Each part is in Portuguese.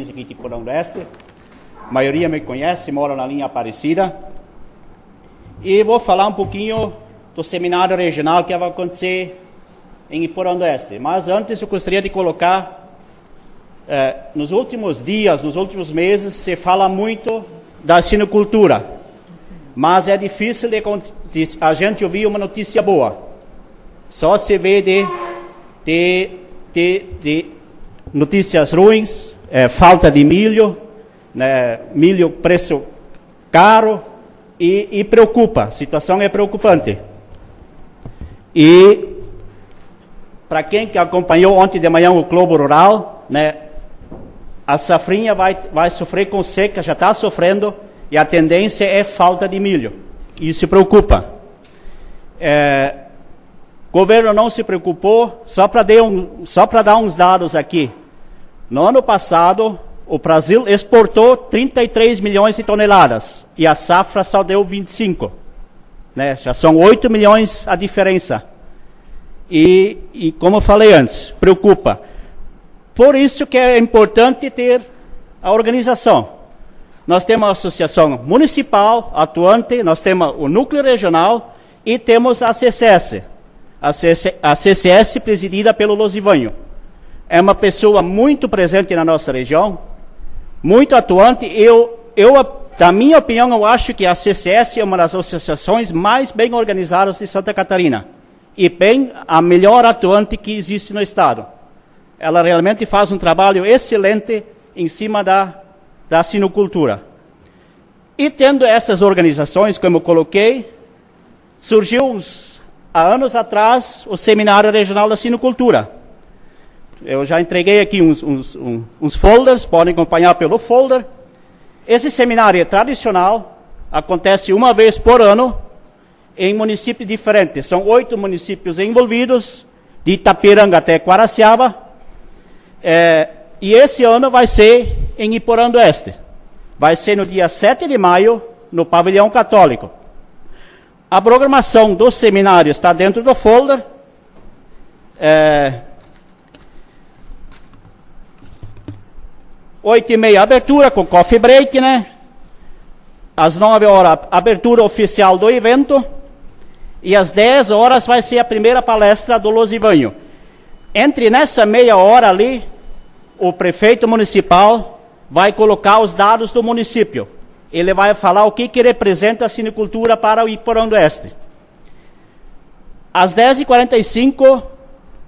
aqui de Porão do Oeste. A maioria me conhece, mora na linha Aparecida. E vou falar um pouquinho do seminário regional que vai acontecer em Porão do Oeste. Mas antes eu gostaria de colocar, nos últimos dias, nos últimos meses, se fala muito da sinocultura. Mas é difícil de a gente ouvir uma notícia boa. Só se vê de notícias ruins, falta de milho, né, milho preço caro e preocupa, a situação é preocupante. E para quem que acompanhou ontem de manhã o Globo Rural, né, a safrinha vai sofrer com seca, já está sofrendo, e a tendência é falta de milho. Isso preocupa. O governo não se preocupou, só para dar uns dados aqui. No ano passado, o Brasil exportou 33 milhões de toneladas e a safra só deu 25. Né? Já são 8 milhões a diferença. E como eu falei antes, preocupa. Por isso que é importante ter a organização. Nós temos a associação municipal atuante, nós temos o núcleo regional e temos a CCS. A CCS presidida pelo Losivanho. É uma pessoa muito presente na nossa região, muito atuante. Da minha opinião, eu acho que a CCS é uma das associações mais bem organizadas de Santa Catarina. E a melhor atuante que existe no Estado. Ela realmente faz um trabalho excelente em cima da sinocultura. E tendo essas organizações, como eu coloquei, surgiu há anos atrás o Seminário Regional da Sinocultura. Eu já entreguei aqui uns folders, podem acompanhar pelo folder. Esse seminário é tradicional, acontece uma vez por ano, em municípios diferentes. São 8 municípios envolvidos, de Itapiranga até Quaraciaba. E esse ano vai ser em Iporã do Oeste. Vai ser no dia 7 de maio, no Pavilhão Católico. A programação do seminário está dentro do folder. 8h30 abertura com coffee break, né? Às 9 horas, abertura oficial do evento. E às 10 horas vai ser a primeira palestra do Losivanho. Nessa meia hora ali, o prefeito municipal vai colocar os dados do município. Ele vai falar o que representa a sinocultura para o Iporã do Oeste. Às 10h45,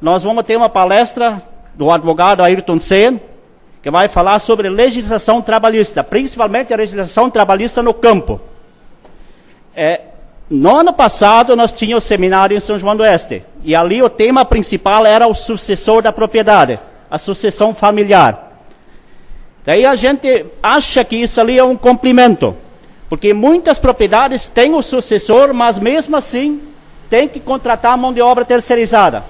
nós vamos ter uma palestra do advogado Ayrton Sen, que vai falar sobre legislação trabalhista, principalmente a legislação trabalhista no campo. No ano passado, nós tínhamos o seminário em São João do Oeste, e ali o tema principal era o sucessor da propriedade, a sucessão familiar. Daí a gente acha que isso ali é um complemento, porque muitas propriedades têm o sucessor, mas mesmo assim tem que contratar mão de obra terceirizada.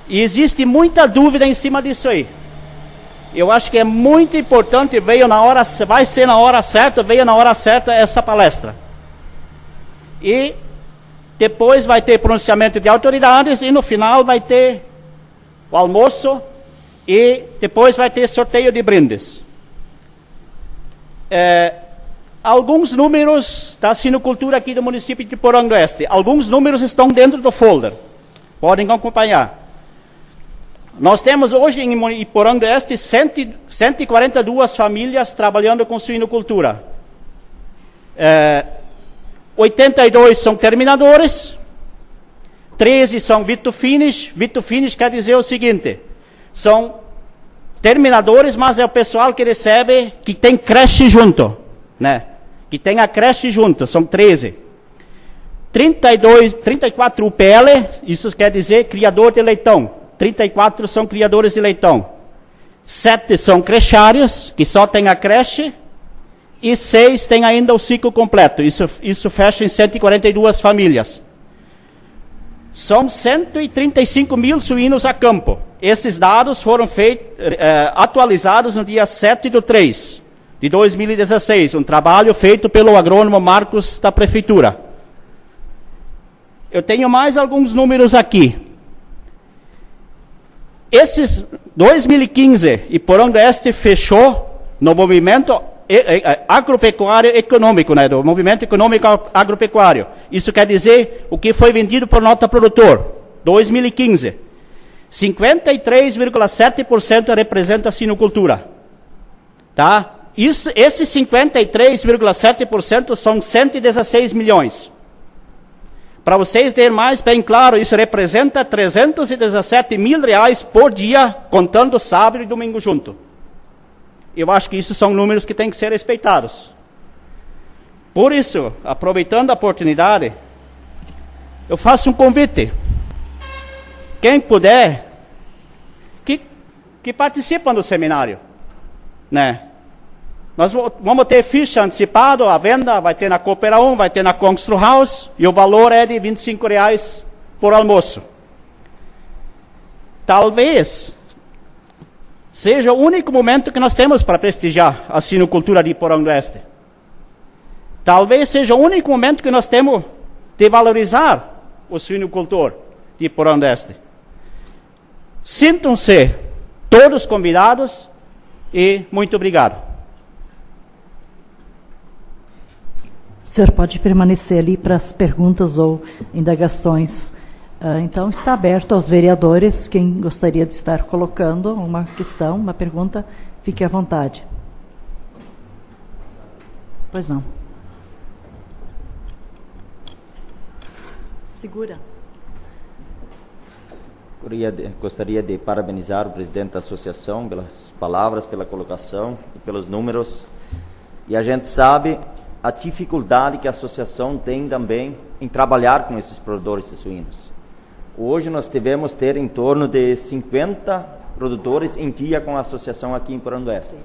E existe muita dúvida em cima disso aí. Eu acho que é muito importante, vai ser na hora certa essa palestra. E depois vai ter pronunciamento de autoridades e no final vai ter o almoço e depois vai ter sorteio de brindes. Alguns números da sinocultura aqui do município de Porão do Oeste. Alguns números estão dentro do folder. Podem acompanhar. Nós temos hoje em Iporã do Oeste 142 famílias trabalhando com suinocultura. 82 são terminadores, 13 são vitufines. Vitufines quer dizer o seguinte, são terminadores, mas é o pessoal que recebe, que tem creche junto, né? Que tem a creche junto, são 13. 34 UPL, isso quer dizer criador de leitão. 34 são criadores de leitão. 7 são crechários, que só tem a creche. E 6 tem ainda o ciclo completo. Isso fecha em 142 famílias. São 135 mil suínos a campo. Esses dados foram atualizados no dia 7/3 de 2016. Um trabalho feito pelo agrônomo Marcos da Prefeitura. Eu tenho mais alguns números aqui. Esses 2015, Iporã do Oeste fechou no movimento agropecuário econômico, né, do movimento econômico agropecuário. Isso quer dizer o que foi vendido por nota produtor, 2015. 53,7% representa a suinocultura. Tá? Esses 53,7% são 116 milhões. Para vocês terem mais bem claro, isso representa 317 mil reais por dia, contando sábado e domingo junto. Eu acho que isso são números que têm que ser respeitados. Por isso, aproveitando a oportunidade, eu faço um convite. Quem puder, que participa do seminário, né? Nós vamos ter ficha antecipada, a venda vai ter na Coopera 1, vai ter na Constru House, e o valor é de R$25 por almoço. Talvez seja o único momento que nós temos para prestigiar a suinocultura de Porão do Oeste. Talvez seja o único momento que nós temos de valorizar o suinocultor de Porão do Oeste. Sintam-se todos convidados e muito obrigado. O senhor pode permanecer ali para as perguntas ou indagações. Então, está aberto aos vereadores. Quem gostaria de estar colocando uma questão, uma pergunta, fique à vontade. Pois não. Segura. Gostaria de parabenizar o presidente da associação pelas palavras, pela colocação e pelos números. E a gente sabe a dificuldade que a associação tem também em trabalhar com esses produtores de suínos. Hoje nós devemos ter em torno de 50 produtores em dia com a associação aqui em Porão do Oeste,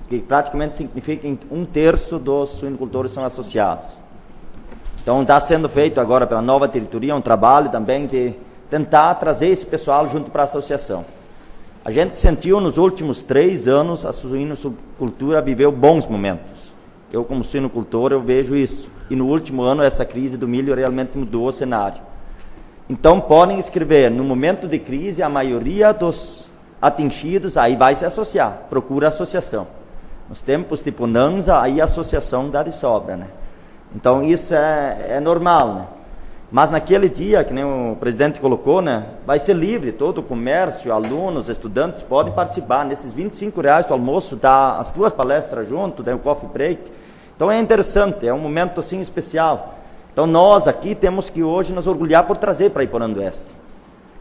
que praticamente significa que 1/3 dos suinocultores são associados. Então está sendo feito agora pela nova diretoria um trabalho também de tentar trazer esse pessoal junto para a associação. A gente sentiu nos últimos 3 anos a suinocultura viveu bons momentos. Eu, como suinocultor, eu vejo isso. E no último ano, essa crise do milho realmente mudou o cenário. Então, podem escrever, no momento de crise, a maioria dos atingidos aí vai se associar, procura associação. Nos tempos de bonança, aí a associação dá de sobra, né? Então, isso é normal, né? Mas naquele dia, que nem o presidente colocou, né, vai ser livre, todo o comércio, alunos, estudantes podem participar. Nesses R$25 do almoço, dá as 2 palestras junto, dá um coffee break. Então é interessante, é um momento assim especial. Então nós aqui temos que hoje nos orgulhar por trazer para Porão do Oeste.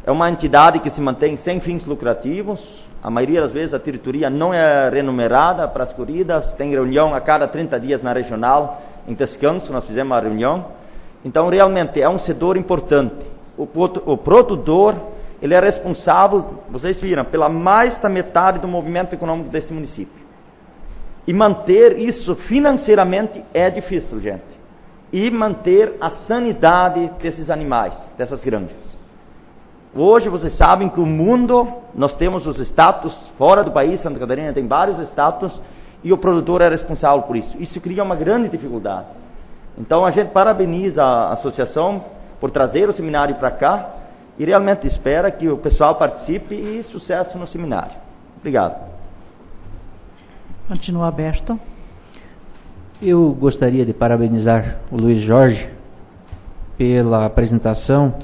É uma entidade que se mantém sem fins lucrativos. A maioria das vezes a diretoria não é remunerada para as corridas. Tem reunião a cada 30 dias na regional, em descanso, nós fizemos uma reunião. Então realmente é um setor importante. O produtor, ele é responsável, vocês viram, pela mais da metade do movimento econômico desse município. E manter isso financeiramente é difícil, gente. E manter a sanidade desses animais, dessas granjas. Hoje vocês sabem que o mundo, nós temos os status, fora do país, Santa Catarina tem vários status, e o produtor é responsável por isso. Isso cria uma grande dificuldade. Então a gente parabeniza a associação por trazer o seminário para cá, e realmente espera que o pessoal participe e sucesso no seminário. Obrigado. Continua aberto. Eu gostaria de parabenizar o Luiz Jorge pela apresentação.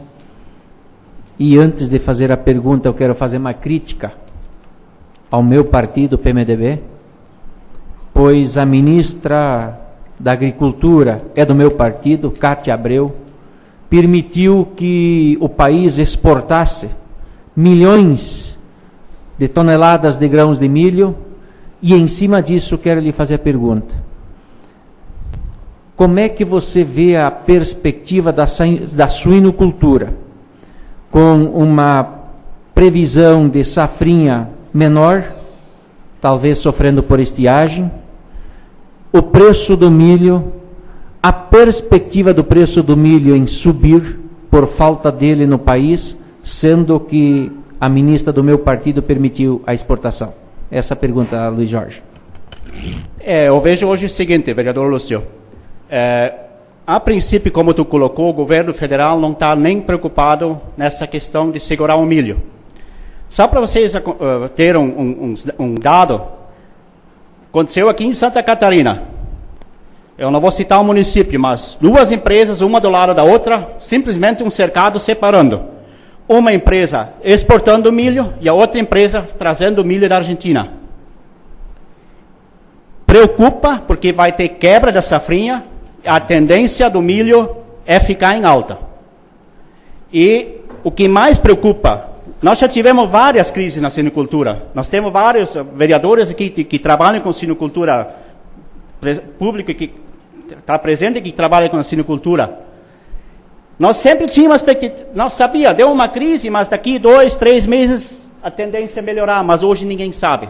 E antes de fazer a pergunta, eu quero fazer uma crítica ao meu partido, PMDB, pois a ministra da Agricultura é do meu partido, Cátia Abreu, permitiu que o país exportasse milhões de toneladas de grãos de milho. E em cima disso quero lhe fazer a pergunta. Como é que você vê a perspectiva da suinocultura? Com uma previsão de safrinha menor, talvez sofrendo por estiagem, o preço do milho, a perspectiva do preço do milho em subir por falta dele no país, sendo que a ministra do meu partido permitiu a exportação. Essa pergunta, Luiz Jorge. Eu vejo hoje o seguinte, vereador Lúcio. A princípio, como tu colocou, o governo federal não está nem preocupado nessa questão de segurar o milho. Só para vocês terem um dado, Aconteceu aqui em Santa Catarina. Eu não vou citar o município, mas 2 empresas, uma do lado da outra, simplesmente um cercado separando. Uma empresa exportando milho e a outra empresa trazendo milho da Argentina. Preocupa, porque vai ter quebra da safrinha, a tendência do milho é ficar em alta. E o que mais preocupa, nós já tivemos várias crises na sinocultura. Nós temos vários vereadores aqui que trabalham com sinocultura pública, que está presente, que trabalha com a sinocultura. Nós sempre tínhamos expectativa, nós sabíamos, deu uma crise, mas daqui 2, 3 meses a tendência é melhorar, mas hoje ninguém sabe.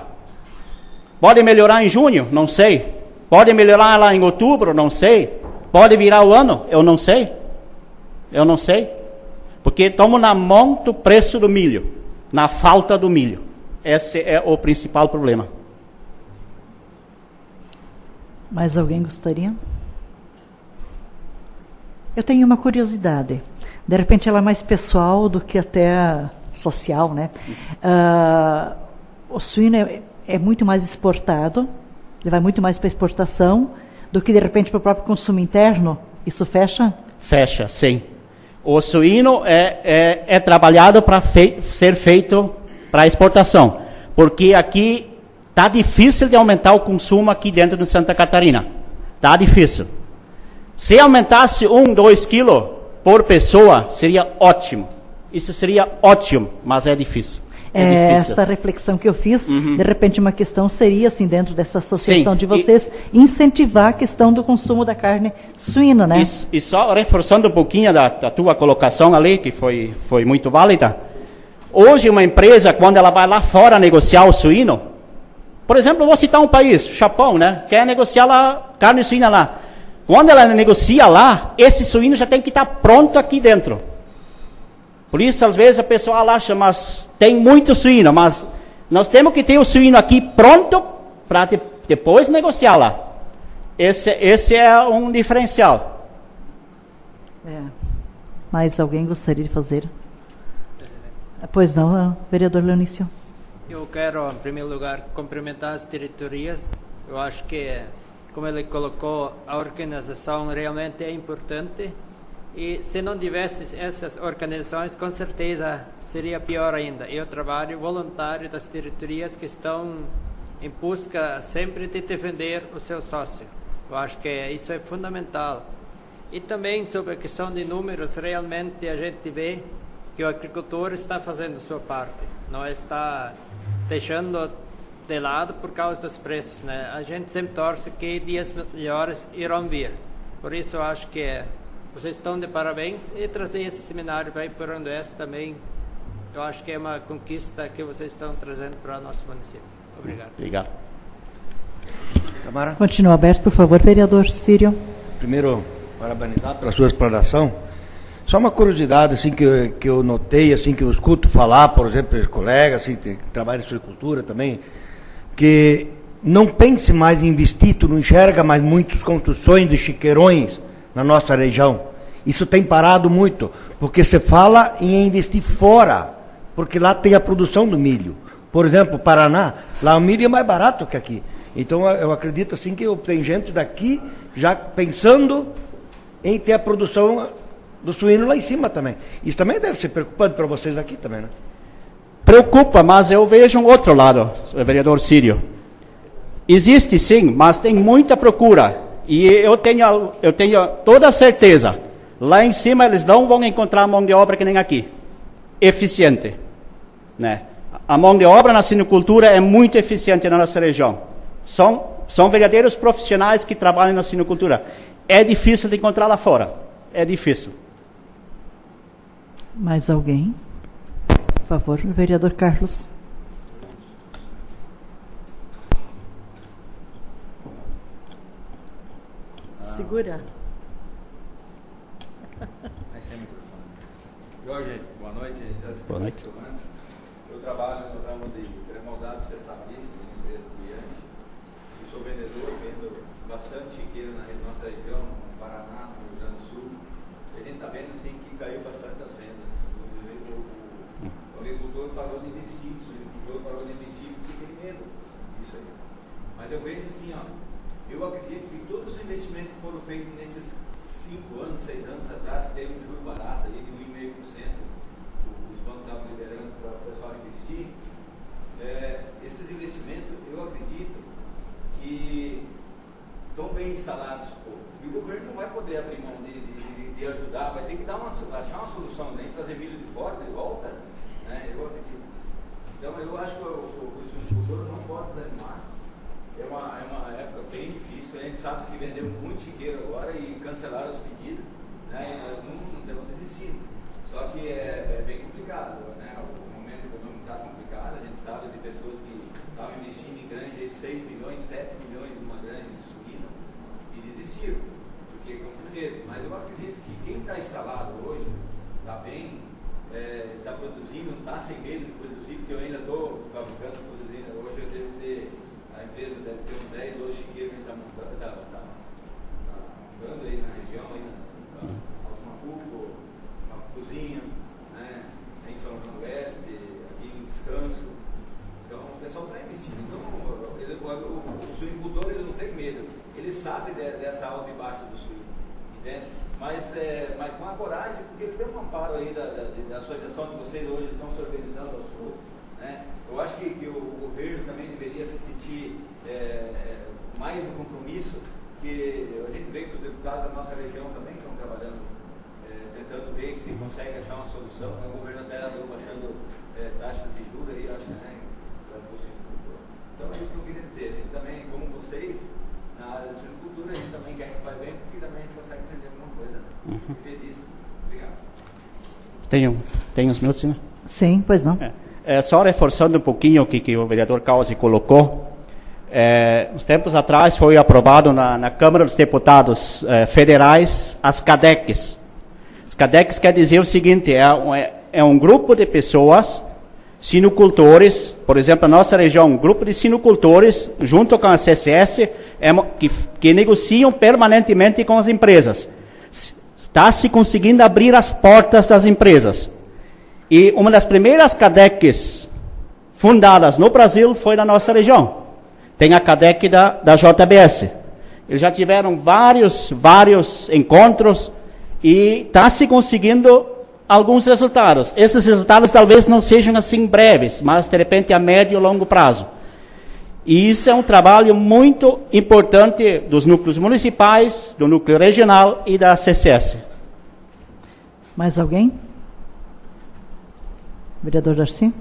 Pode melhorar em junho? Não sei. Pode melhorar lá em outubro? Não sei. Pode virar o ano? Eu não sei. Eu não sei. Porque estamos na mão do preço do milho, na falta do milho. Esse é o principal problema. Mais alguém gostaria? Eu tenho uma curiosidade. De repente ela é mais pessoal do que até social, né? O suíno é muito mais exportado, ele vai muito mais para exportação do que de repente para o próprio consumo interno. Isso fecha? Fecha, sim. O suíno é trabalhado para ser feito para exportação, porque aqui está difícil de aumentar o consumo aqui dentro de Santa Catarina. Está difícil. Se aumentasse 1, 2 quilos por pessoa, seria ótimo. Isso seria ótimo, mas é difícil. Essa reflexão que eu fiz, de repente uma questão seria, assim, dentro dessa associação Sim, de vocês, incentivar a questão do consumo da carne suína, né? E só reforçando um pouquinho da tua colocação ali, que foi muito válida. Hoje uma empresa, quando ela vai lá fora negociar o suíno, por exemplo, eu vou citar um país, Japão, né? Quer negociar lá, carne suína lá. Quando ela negocia lá, esse suíno já tem que estar pronto aqui dentro. Por isso, às vezes, a pessoa acha, mas tem muito suíno, mas nós temos que ter o suíno aqui pronto para depois negociar lá. Esse é um diferencial. Mais alguém gostaria de fazer? Pois não, vereador Leonício. Eu quero, em primeiro lugar, cumprimentar as diretorias. Eu acho que, como ele colocou, a organização realmente é importante. E se não tivesse essas organizações, com certeza seria pior ainda. Eu trabalho voluntário das diretorias que estão em busca sempre de defender o seu sócio. Eu acho que isso é fundamental. E também sobre a questão de números, realmente a gente vê que o agricultor está fazendo a sua parte. Não está deixando de lado por causa dos preços, né? A gente sempre torce que dias melhores irão vir. Por isso eu acho que vocês estão de parabéns, e trazer esse seminário para Ipuranduense também, eu acho que é uma conquista que vocês estão trazendo para o nosso município. Obrigado. Obrigado. Tamara? Continua aberto, por favor, vereador Círio. Primeiro, parabenizar pela sua explanação. Só uma curiosidade assim, que eu notei, assim, que eu escuto falar, por exemplo, de colegas assim, que trabalham em agricultura também, que não pense mais em investir, tu não enxerga mais muitas construções de chiqueirões na nossa região. Isso tem parado muito, porque se fala em investir fora, porque lá tem a produção do milho. Por exemplo, Paraná, lá o milho é mais barato que aqui. Então eu acredito assim que tem gente daqui já pensando em ter a produção do suíno lá em cima também. Isso também deve ser preocupante para vocês aqui também, né? Preocupa, mas eu vejo um outro lado, vereador Círio. Existe sim, mas tem muita procura. E eu tenho toda a certeza, lá em cima eles não vão encontrar mão de obra que nem aqui, eficiente, né? A mão de obra na sinocultura é muito eficiente na nossa região. São verdadeiros profissionais que trabalham na sinocultura. É difícil de encontrar lá fora, é difícil. Mais alguém? Por favor, vereador Carlos. Segura. Jorge, boa noite. Boa noite. Eu trabalho no ramo de pré-moldados cessamentistas, empresa cliente. Eu sou vendedor, vendo bastante chiqueiro na nossa região, no Paraná, no Rio Grande do Sul. E a gente está vendo assim, que caiu bastante as vendas. O agricultor parou de investir, porque tem medo disso aí. Mas Mas eu vejo assim, ó, eu acredito que todos os investimentos que foram feitos nesses 5 anos, 6 anos atrás, que teve um juro barato ali de 1,5%, os bancos estavam liberando para o pessoal investir, esses investimentos, eu acredito que estão bem instalados. E o governo não vai poder abrir mão de ajudar, vai ter que achar uma solução, nem trazer milho de fora, de volta, né? Eu acredito nisso. Então, eu acho que o suinocultor não pode desanimar. É uma época bem difícil, a gente sabe que vendeu muito chiqueiro agora e cancelaram os pedidos, né? E nós não temos desistido. Só que é bem complicado, né? O momento econômico está complicado, a gente sabe de pessoas que estavam investindo em granja de 6 milhões, 7 milhões numa granja de suíno e desistiram, porque com medo. Mas eu acredito que quem está instalado hoje está bem, está produzindo, não está sem medo de produzir, porque eu ainda estou fabricando, produzindo. Hoje eu devo ter, a empresa deve ter uns 10, 12 chiqueiros que a gente está montando, está montando aí na região, aí uma cufa, uma cozinha, né? Em São João do Oeste, aqui em Descanso. Então o pessoal está investindo. Então o suinocultor ele não tem medo, ele sabe dessa alta e baixa do suíno, entende? Mas com a coragem, porque ele tem um amparo aí da associação de vocês hoje estão se organizando aos poucos, né? Eu acho que o governo também deveria se sentir mais no compromisso, que a gente vê que os deputados da nossa região também estão trabalhando, tentando ver se consegue achar uma solução. O governo até andou baixando taxas de juros aí, acho, né? Então é isso que eu queria dizer. A gente também, como vocês, na área da suinocultura, a gente também quer que vai bem, porque também a gente consegue aprender alguma coisa. Feliz. Obrigado. Tem uns minutos, né? Sim, pois não. Só reforçando um pouquinho o que o vereador Causi colocou. Uns tempos atrás foi aprovado na Câmara dos Deputados Federais as CADECs. As CADECs quer dizer o seguinte, é um grupo de pessoas, sinocultores, por exemplo, na nossa região, um grupo de sinocultores, junto com a CCS, que negociam permanentemente com as empresas. Está se conseguindo abrir as portas das empresas. E uma das primeiras CADECs fundadas no Brasil foi na nossa região. Tem a CADEC da JBS. Eles já tiveram vários encontros e está se conseguindo alguns resultados. Esses resultados talvez não sejam assim breves, mas de repente a médio e longo prazo. E isso é um trabalho muito importante dos núcleos municipais, do núcleo regional e da CCS. Mais alguém? Vereador Darcy?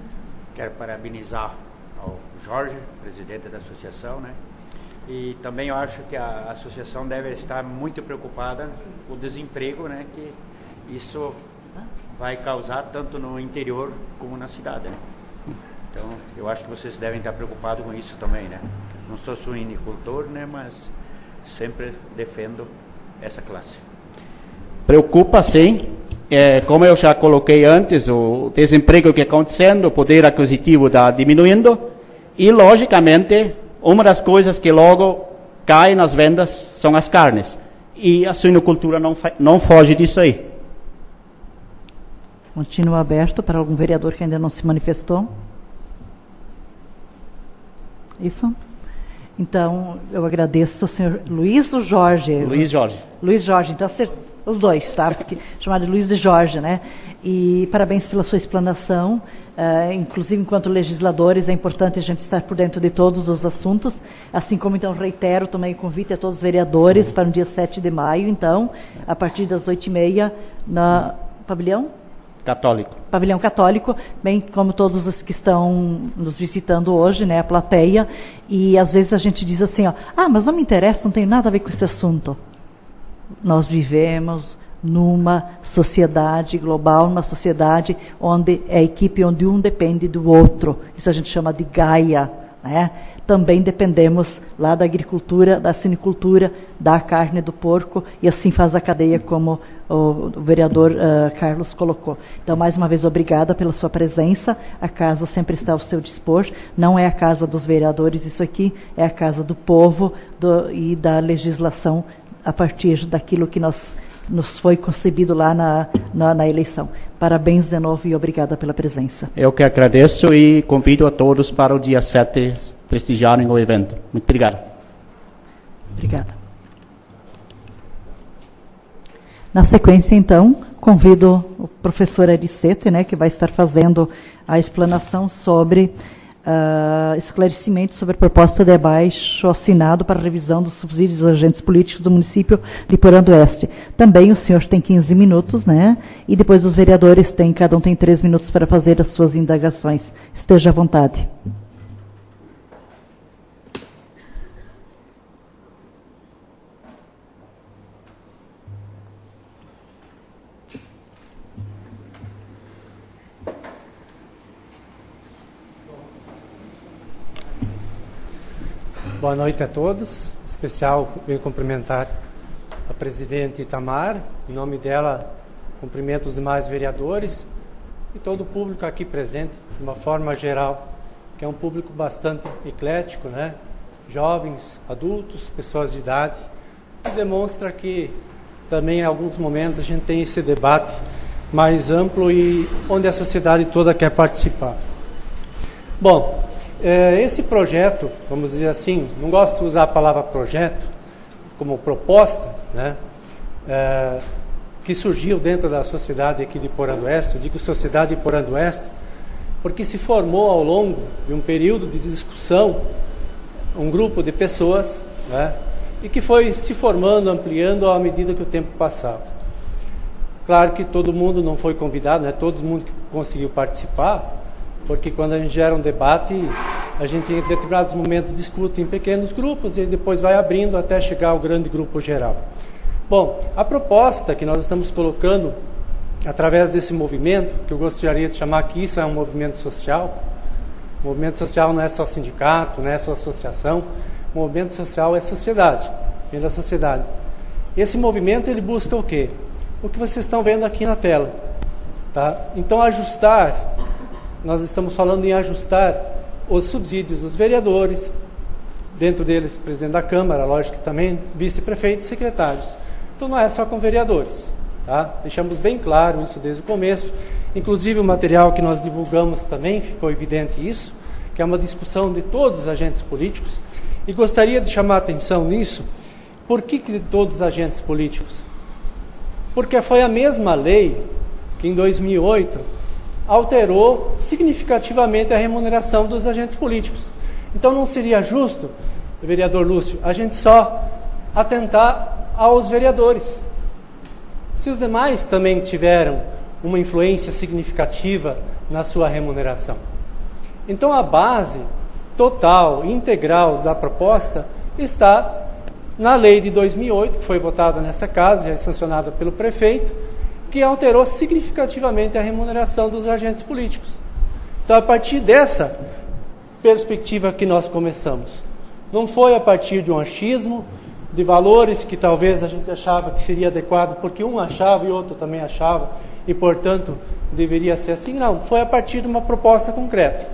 Quero parabenizar ao Jorge, presidente da associação, né? E também eu acho que a associação deve estar muito preocupada com o desemprego, né? Que isso vai causar tanto no interior como na cidade, né? Então, eu acho que vocês devem estar preocupados com isso também, né? Não sou suinicultor, né? Mas sempre defendo essa classe. Preocupa, sim. Como eu já coloquei antes, o desemprego que está acontecendo, o poder aquisitivo está diminuindo e, logicamente, uma das coisas que logo cai nas vendas são as carnes. E a suinocultura não foge disso aí. Continua aberto para algum vereador que ainda não se manifestou. Isso? Então, eu agradeço ao senhor Luiz ou Jorge? Luiz Jorge. Luiz Jorge, então os dois, tá? Porque chamar de Luiz de Jorge, né? E parabéns pela sua explanação. Inclusive, enquanto legisladores, é importante a gente estar por dentro de todos os assuntos. Assim como, então, reitero também o convite a todos os vereadores para o dia 7 de maio, então, a partir das 8h30, na pavilhão? Católico. Pavilhão Católico, bem como todos os que estão nos visitando hoje, né, a plateia, e às vezes a gente diz assim, ó, mas não me interessa, não tem nada a ver com esse assunto. Nós vivemos numa sociedade global, numa sociedade onde é a equipe onde um depende do outro, isso a gente chama de Gaia, né? Também dependemos lá da agricultura, da suinicultura, da carne do porco, e assim faz a cadeia como o vereador Carlos colocou. Então, mais uma vez, obrigada pela sua presença. A casa sempre está ao seu dispor. Não é a casa dos vereadores, isso aqui é a casa do povo e da legislação a partir daquilo que nos foi concebido lá na eleição. Parabéns de novo e obrigada pela presença. Eu que agradeço e convido a todos para o dia 7 prestigiarem o evento. Muito obrigado. Obrigada. Na sequência, então, convido o professor Aricete, né, que vai estar fazendo a explanação sobre esclarecimento sobre a proposta de abaixo assinado para a revisão dos subsídios dos agentes políticos do município de Porã do Oeste. Também o senhor tem 15 minutos, né? E depois os vereadores têm, cada um tem 3 minutos para fazer as suas indagações. Esteja à vontade. Boa noite a todos. Em especial, venho cumprimentar a presidente Itamar. Em nome dela, cumprimento os demais vereadores e todo o público aqui presente, de uma forma geral, que é um público bastante eclético, né? Jovens, adultos, pessoas de idade, que demonstra que também em alguns momentos a gente tem esse debate mais amplo e onde a sociedade toda quer participar. Bom, esse projeto, vamos dizer assim, não gosto de usar a palavra projeto como proposta, né, que surgiu dentro da sociedade aqui de Porã do Oeste. Eu digo sociedade de Porã do Oeste porque se formou ao longo de um período de discussão um grupo de pessoas, né, e que foi se formando, ampliando à medida que o tempo passava. Claro que todo mundo não foi convidado, né, todo mundo que conseguiu participar, porque quando a gente gera um debate, a gente em determinados momentos discute em pequenos grupos e depois vai abrindo até chegar ao grande grupo geral. Bom, a proposta que nós estamos colocando através desse movimento, que eu gostaria de chamar que isso é um movimento social. O movimento social não é só sindicato, não é só associação. O movimento social é sociedade, vem da sociedade. Esse movimento, ele busca o quê? O que vocês estão vendo aqui na tela. Tá? Então, ajustar... Nós estamos falando em ajustar os subsídios dos vereadores, dentro deles presidente da Câmara, lógico que também vice-prefeitos e secretários. Então não é só com vereadores, tá? Deixamos bem claro isso desde o começo. Inclusive o material que nós divulgamos também ficou evidente isso, que é uma discussão de todos os agentes políticos. E gostaria de chamar a atenção nisso. Por que de todos os agentes políticos? Porque foi a mesma lei que em 2008 alterou significativamente a remuneração dos agentes políticos. Então não seria justo, vereador Lúcio, a gente só atentar aos vereadores. Se os demais também tiveram uma influência significativa na sua remuneração. Então a base total, integral da proposta está na lei de 2008, que foi votada nessa casa, já é sancionada pelo prefeito, que alterou significativamente a remuneração dos agentes políticos. Então, a partir dessa perspectiva que nós começamos, não foi a partir de um achismo, de valores que talvez a gente achava que seria adequado, porque um achava e outro também achava, e, portanto, deveria ser assim. Não, foi a partir de uma proposta concreta.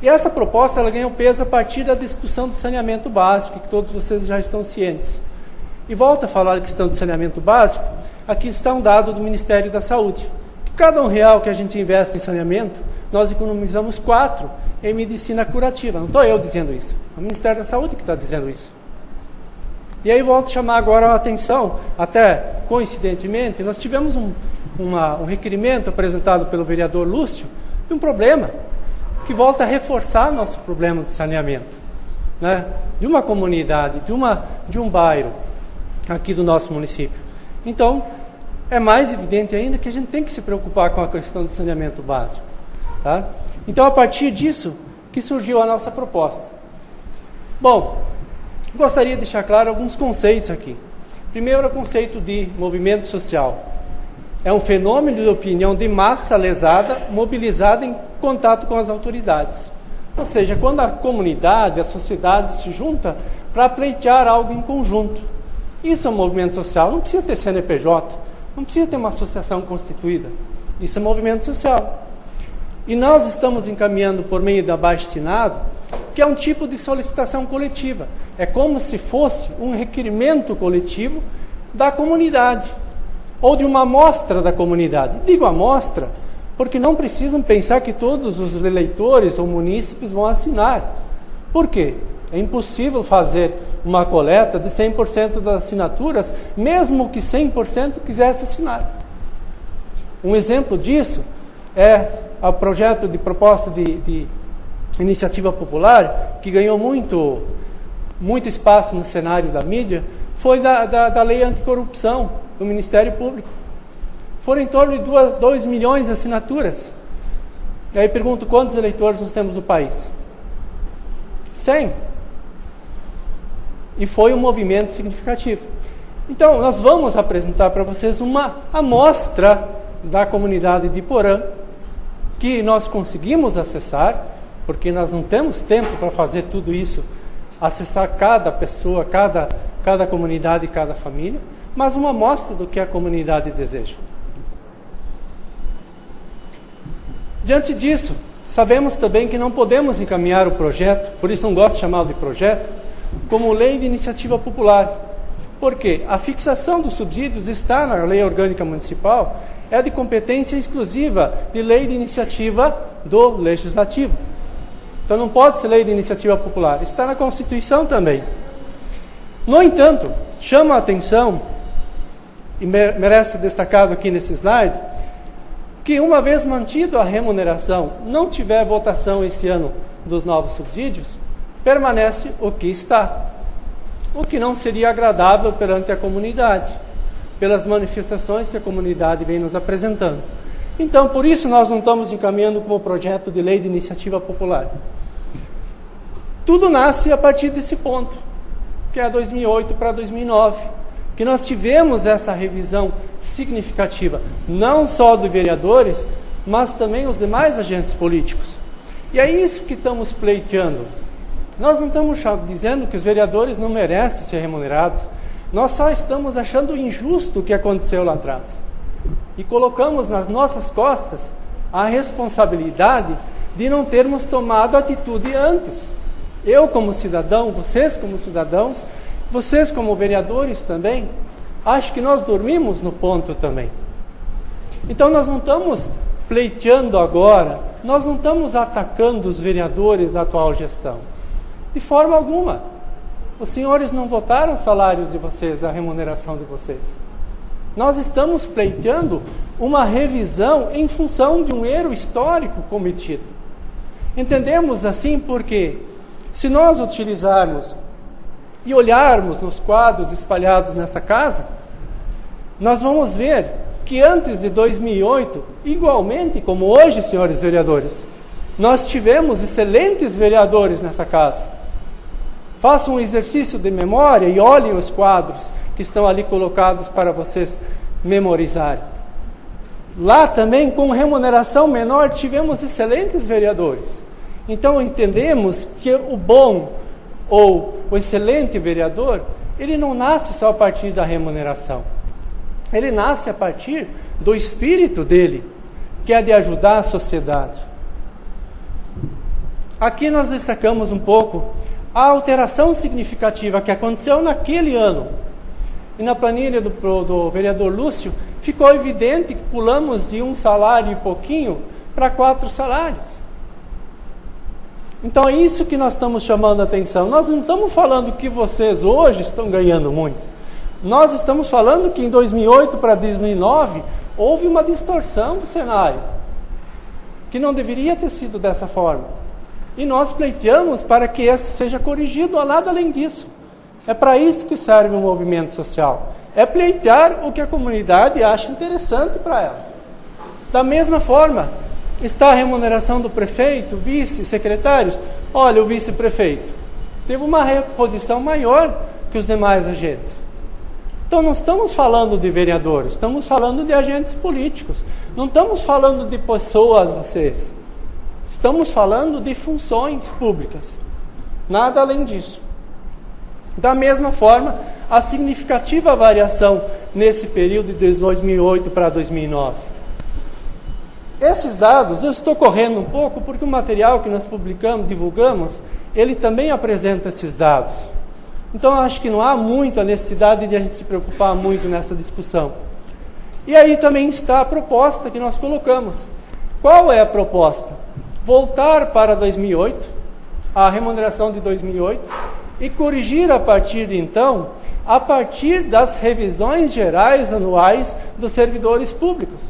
E essa proposta, ela ganhou peso a partir da discussão do saneamento básico, que todos vocês já estão cientes. E volto a falar da questão do saneamento básico. Aqui está um dado do Ministério da Saúde. Que cada R$1 que a gente investe em saneamento, nós economizamos 4 em medicina curativa. Não estou eu dizendo isso. É o Ministério da Saúde que está dizendo isso. E aí volto a chamar agora a atenção, até coincidentemente, nós tivemos um requerimento apresentado pelo vereador Lúcio de um problema que volta a reforçar nosso problema de saneamento, né? De uma comunidade, de um bairro aqui do nosso município. Então, é mais evidente ainda que a gente tem que se preocupar com a questão do saneamento básico. Tá? Então, a partir disso que surgiu a nossa proposta. Bom, gostaria de deixar claro alguns conceitos aqui. Primeiro, o conceito de movimento social. É um fenômeno de opinião de massa lesada, mobilizada em contato com as autoridades. Ou seja, quando a comunidade, a sociedade se junta para pleitear algo em conjunto. Isso é um movimento social, não precisa ter CNPJ, não precisa ter uma associação constituída. Isso é movimento social. E nós estamos encaminhando por meio do abaixo-assinado, que é um tipo de solicitação coletiva. É como se fosse um requerimento coletivo da comunidade, ou de uma amostra da comunidade. Digo amostra, porque não precisam pensar que todos os eleitores ou munícipes vão assinar. Por quê? É impossível fazer uma coleta de 100% das assinaturas, mesmo que 100% quisesse assinar. Um exemplo disso é o projeto de proposta de iniciativa popular, que ganhou muito espaço no cenário da mídia, foi da lei anticorrupção do Ministério Público. Foram em torno de 2 milhões de assinaturas. E aí pergunto, quantos eleitores nós temos no país? 100. E foi um movimento significativo. Então, nós vamos apresentar para vocês uma amostra da comunidade de Porã, que nós conseguimos acessar, porque nós não temos tempo para fazer tudo isso, acessar cada pessoa, cada comunidade e cada família, mas uma amostra do que a comunidade deseja. Diante disso, sabemos também que não podemos encaminhar o projeto, por isso não gosto de chamá-lo de projeto, como lei de iniciativa popular. Porque a fixação dos subsídios está na lei orgânica municipal, é de competência exclusiva de lei de iniciativa do Legislativo. Então não pode ser lei de iniciativa popular, está na Constituição também. No entanto, chama a atenção, e merece ser destacado aqui nesse slide, que uma vez mantida a remuneração, não tiver votação esse ano dos novos subsídios, permanece o que está. O que não seria agradável perante a comunidade, pelas manifestações que a comunidade vem nos apresentando. Então, por isso nós não estamos encaminhando como projeto de lei de iniciativa popular. Tudo nasce a partir desse ponto, que é 2008 para 2009, que nós tivemos essa revisão significativa, não só dos vereadores, mas também os demais agentes políticos. E é isso que estamos pleiteando. Nós não estamos dizendo que os vereadores não merecem ser remunerados, nós só estamos achando injusto o que aconteceu lá atrás. E colocamos nas nossas costas a responsabilidade de não termos tomado atitude antes. Eu como cidadão, vocês como cidadãos, vocês como vereadores também, acho que nós dormimos no ponto também. Então nós não estamos pleiteando agora, nós não estamos atacando os vereadores da atual gestão. De forma alguma. Os senhores não votaram os salários de vocês, a remuneração de vocês. Nós estamos pleiteando uma revisão em função de um erro histórico cometido. Entendemos assim porque, se nós utilizarmos e olharmos nos quadros espalhados nessa casa, nós vamos ver que antes de 2008, igualmente como hoje, senhores vereadores, nós tivemos excelentes vereadores nessa casa. Façam um exercício de memória e olhem os quadros que estão ali colocados para vocês memorizarem. Lá também, com remuneração menor, tivemos excelentes vereadores. Então entendemos que o bom ou o excelente vereador, ele não nasce só a partir da remuneração. Ele nasce a partir do espírito dele, que é de ajudar a sociedade. Aqui nós destacamos um pouco a alteração significativa que aconteceu naquele ano. E na planilha do vereador Lúcio, ficou evidente que pulamos de 1 salário e pouquinho para 4 salários. Então é isso que nós estamos chamando a atenção. Nós não estamos falando que vocês hoje estão ganhando muito. Nós estamos falando que em 2008 para 2009 houve uma distorção do cenário, que não deveria ter sido dessa forma. E nós pleiteamos para que isso seja corrigido, a nada além disso. É para isso que serve o movimento social. É pleitear o que a comunidade acha interessante para ela. Da mesma forma, está a remuneração do prefeito, vice, secretários. Olha, o vice-prefeito teve uma reposição maior que os demais agentes. Então não estamos falando de vereadores, estamos falando de agentes políticos. Não estamos falando de pessoas, vocês. Estamos falando de funções públicas. Nada além disso. Da mesma forma, a significativa variação nesse período de 2008 para 2009. Esses dados, eu estou correndo um pouco porque o material que nós publicamos, divulgamos, ele também apresenta esses dados. Então, eu acho que não há muita necessidade de a gente se preocupar muito nessa discussão. E aí também está a proposta que nós colocamos. Qual é a proposta? Voltar para 2008, a remuneração de 2008 e corrigir a partir de então, a partir das revisões gerais anuais dos servidores públicos.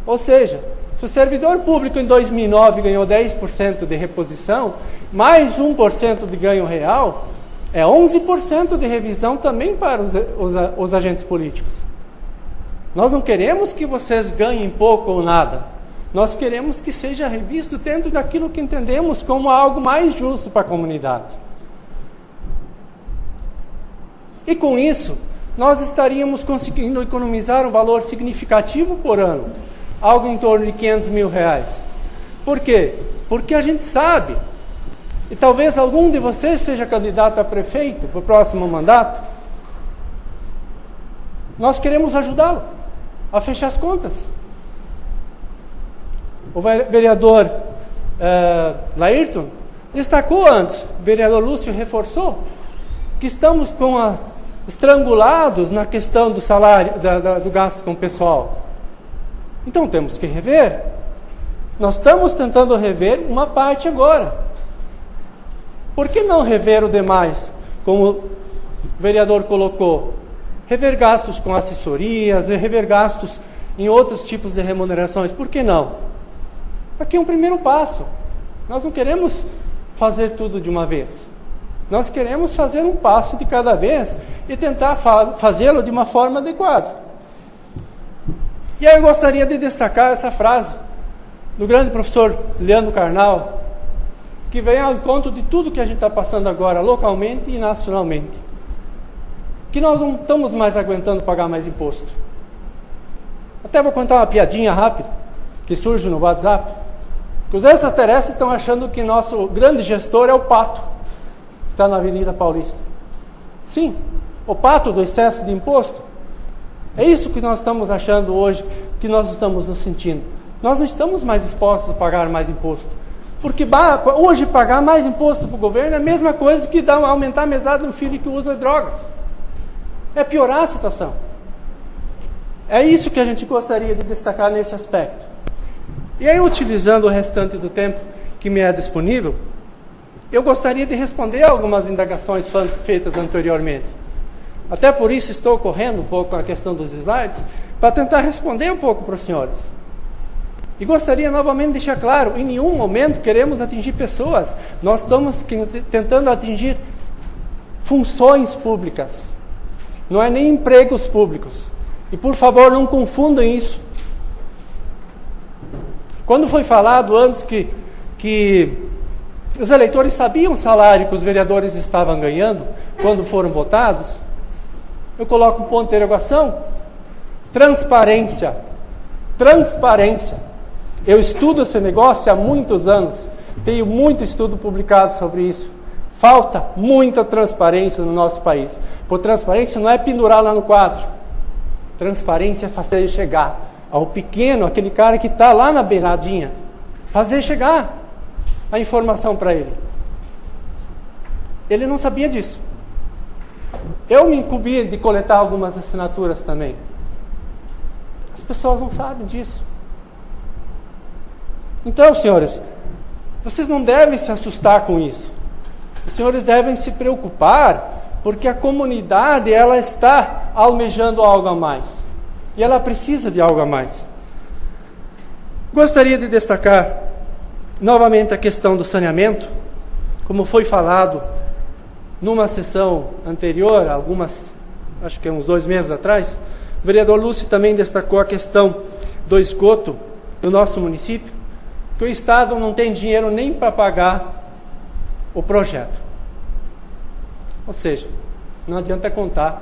Ou seja, se o servidor público em 2009 ganhou 10% de reposição, mais 1% de ganho real, é 11% de revisão também para os agentes políticos. Nós não queremos que vocês ganhem pouco ou nada. Nós queremos que seja revisto dentro daquilo que entendemos como algo mais justo para a comunidade. E com isso, nós estaríamos conseguindo economizar um valor significativo por ano, algo em torno de R$500 mil. Por quê? Porque a gente sabe, e talvez algum de vocês seja candidato a prefeito para o próximo mandato, nós queremos ajudá-lo a fechar as contas. O vereador Laírton destacou antes, o vereador Lúcio reforçou, que estamos estrangulados na questão do salário, do gasto com o pessoal. Então temos que rever. Nós estamos tentando rever uma parte agora. Por que não rever o demais? Como o vereador colocou, rever gastos com assessorias, rever gastos em outros tipos de remunerações. Por que não? Aqui é um primeiro passo. Nós não queremos fazer tudo de uma vez. Nós queremos fazer um passo de cada vez e tentar fazê-lo de uma forma adequada. E aí eu gostaria de destacar essa frase do grande professor Leandro Carnal, que vem ao encontro de tudo que a gente está passando agora, localmente e nacionalmente. Que nós não estamos mais aguentando pagar mais imposto. Até vou contar uma piadinha rápida, que surge no WhatsApp, que os extraterrestres estão achando que nosso grande gestor é o Pato, que está na Avenida Paulista. Sim, o Pato do excesso de imposto. É isso que nós estamos achando hoje, que nós estamos nos sentindo. Nós não estamos mais dispostos a pagar mais imposto. Porque hoje pagar mais imposto para o governo é a mesma coisa que aumentar a mesada de um filho que usa drogas. É piorar a situação. É isso que a gente gostaria de destacar nesse aspecto. E aí, utilizando o restante do tempo que me é disponível, eu gostaria de responder algumas indagações feitas anteriormente. Até por isso estou correndo um pouco na questão dos slides, para tentar responder um pouco para os senhores. E gostaria novamente de deixar claro, em nenhum momento queremos atingir pessoas, nós estamos tentando atingir funções públicas, não é nem empregos públicos. E por favor, não confundam isso. Quando foi falado antes que os eleitores sabiam o salário que os vereadores estavam ganhando quando foram votados, eu coloco um ponto de interrogação. Transparência. Transparência. Eu estudo esse negócio há muitos anos. Tenho muito estudo publicado sobre isso. Falta muita transparência no nosso país. Por transparência não é pendurar lá no quadro. Transparência é fazer chegar ao pequeno, aquele cara que está lá na beiradinha. Fazer chegar a informação para ele. Ele não sabia disso. Eu me incumbi de coletar algumas assinaturas também. As pessoas não sabem disso. Então, senhores, vocês não devem se assustar com isso. Os senhores devem se preocupar, porque a comunidade ela está almejando algo a mais. E ela precisa de algo a mais. Gostaria de destacar novamente a questão do saneamento, como foi falado numa sessão anterior, acho que uns 2 meses atrás, o vereador Lúcio também destacou a questão do esgoto do nosso município, que o Estado não tem dinheiro nem para pagar o projeto. Ou seja, não adianta contar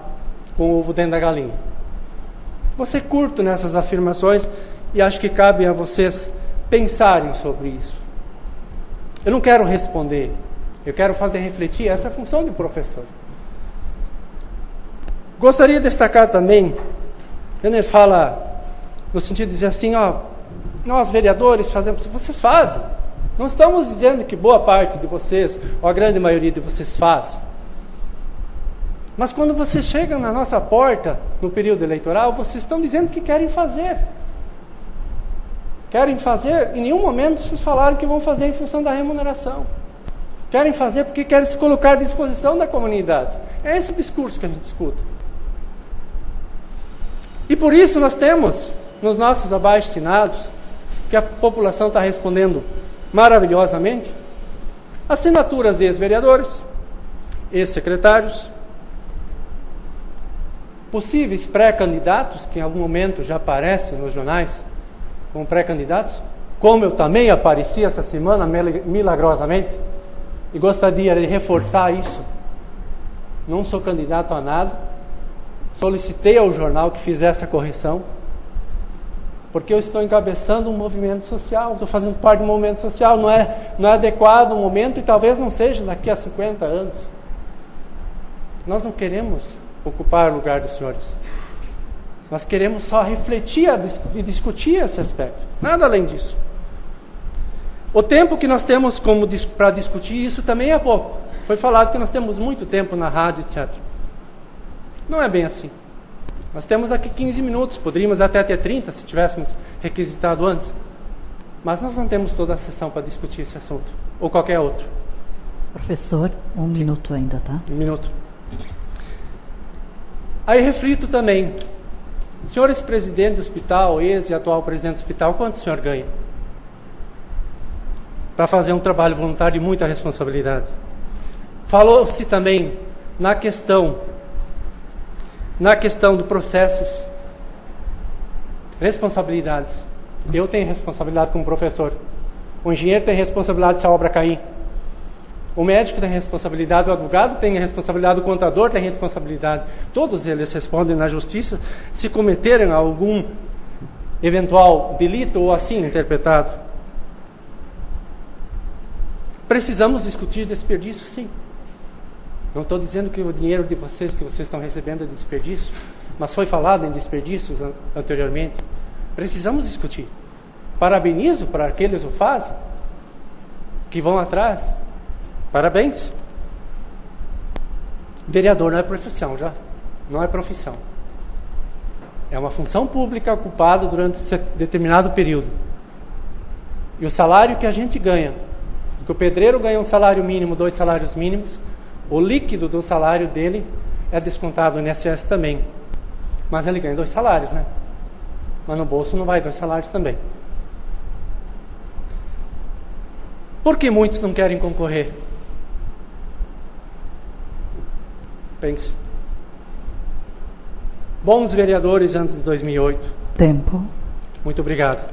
com o ovo dentro da galinha. Vou ser curto nessas afirmações e acho que cabe a vocês pensarem sobre isso. Eu não quero responder, eu quero fazer refletir, essa é a função do professor. Gostaria de destacar também, quando ele fala no sentido de dizer assim, nós vereadores fazemos, vocês fazem. Não estamos dizendo que boa parte de vocês, ou a grande maioria de vocês fazem. Mas quando vocês chegam na nossa porta, no período eleitoral, vocês estão dizendo que querem fazer. Querem fazer, em nenhum momento vocês falaram que vão fazer em função da remuneração. Querem fazer porque querem se colocar à disposição da comunidade. É esse o discurso que a gente escuta. E por isso nós temos, nos nossos abaixo-assinados, que a população está respondendo maravilhosamente, assinaturas de ex-vereadores, ex-secretários, possíveis pré-candidatos, que em algum momento já aparecem nos jornais como pré-candidatos, como eu também apareci essa semana milagrosamente, e gostaria de reforçar isso. Não sou candidato a nada, solicitei ao jornal que fizesse a correção, porque eu estou encabeçando um movimento social, estou fazendo parte de um movimento social, não é adequado o momento e talvez não seja daqui a 50 anos. Nós não queremos ocupar o lugar dos senhores. Nós queremos só refletir e discutir esse aspecto. Nada além disso. O tempo que nós temos para discutir isso também é pouco. Foi falado que nós temos muito tempo na rádio, etc. Não é bem assim. Nós temos aqui 15 minutos, poderíamos até ter 30 se tivéssemos requisitado antes. Mas nós não temos toda a sessão para discutir esse assunto, ou qualquer outro. Professor, 1 minuto ainda, tá? 1 minuto. Aí reflito também, senhor ex-presidente do hospital, ex e atual presidente do hospital, quanto o senhor ganha? Para fazer um trabalho voluntário de muita responsabilidade. Falou-se também na questão do processos, responsabilidades. Eu tenho responsabilidade como professor. O engenheiro tem responsabilidade se a obra cair. O médico tem responsabilidade, o advogado tem responsabilidade, o contador tem responsabilidade. Todos eles respondem na justiça se cometerem algum eventual delito ou assim interpretado. Precisamos discutir desperdício, sim. Não estou dizendo que o dinheiro de vocês, que vocês estão recebendo é desperdício, mas foi falado em desperdícios anteriormente. Precisamos discutir. Parabenizo para aqueles que o fazem, que vão atrás. Parabéns. Vereador não é profissão, já. Não é profissão. É uma função pública ocupada durante determinado período. E o salário que a gente ganha, que o pedreiro ganha um salário mínimo, 2 salários mínimos, o líquido do salário dele é descontado no INSS também. Mas ele ganha 2 salários, né? Mas no bolso não vai 2 salários também. Por que muitos não querem concorrer? Pense. Bons vereadores antes de 2008. Tempo. Muito obrigado.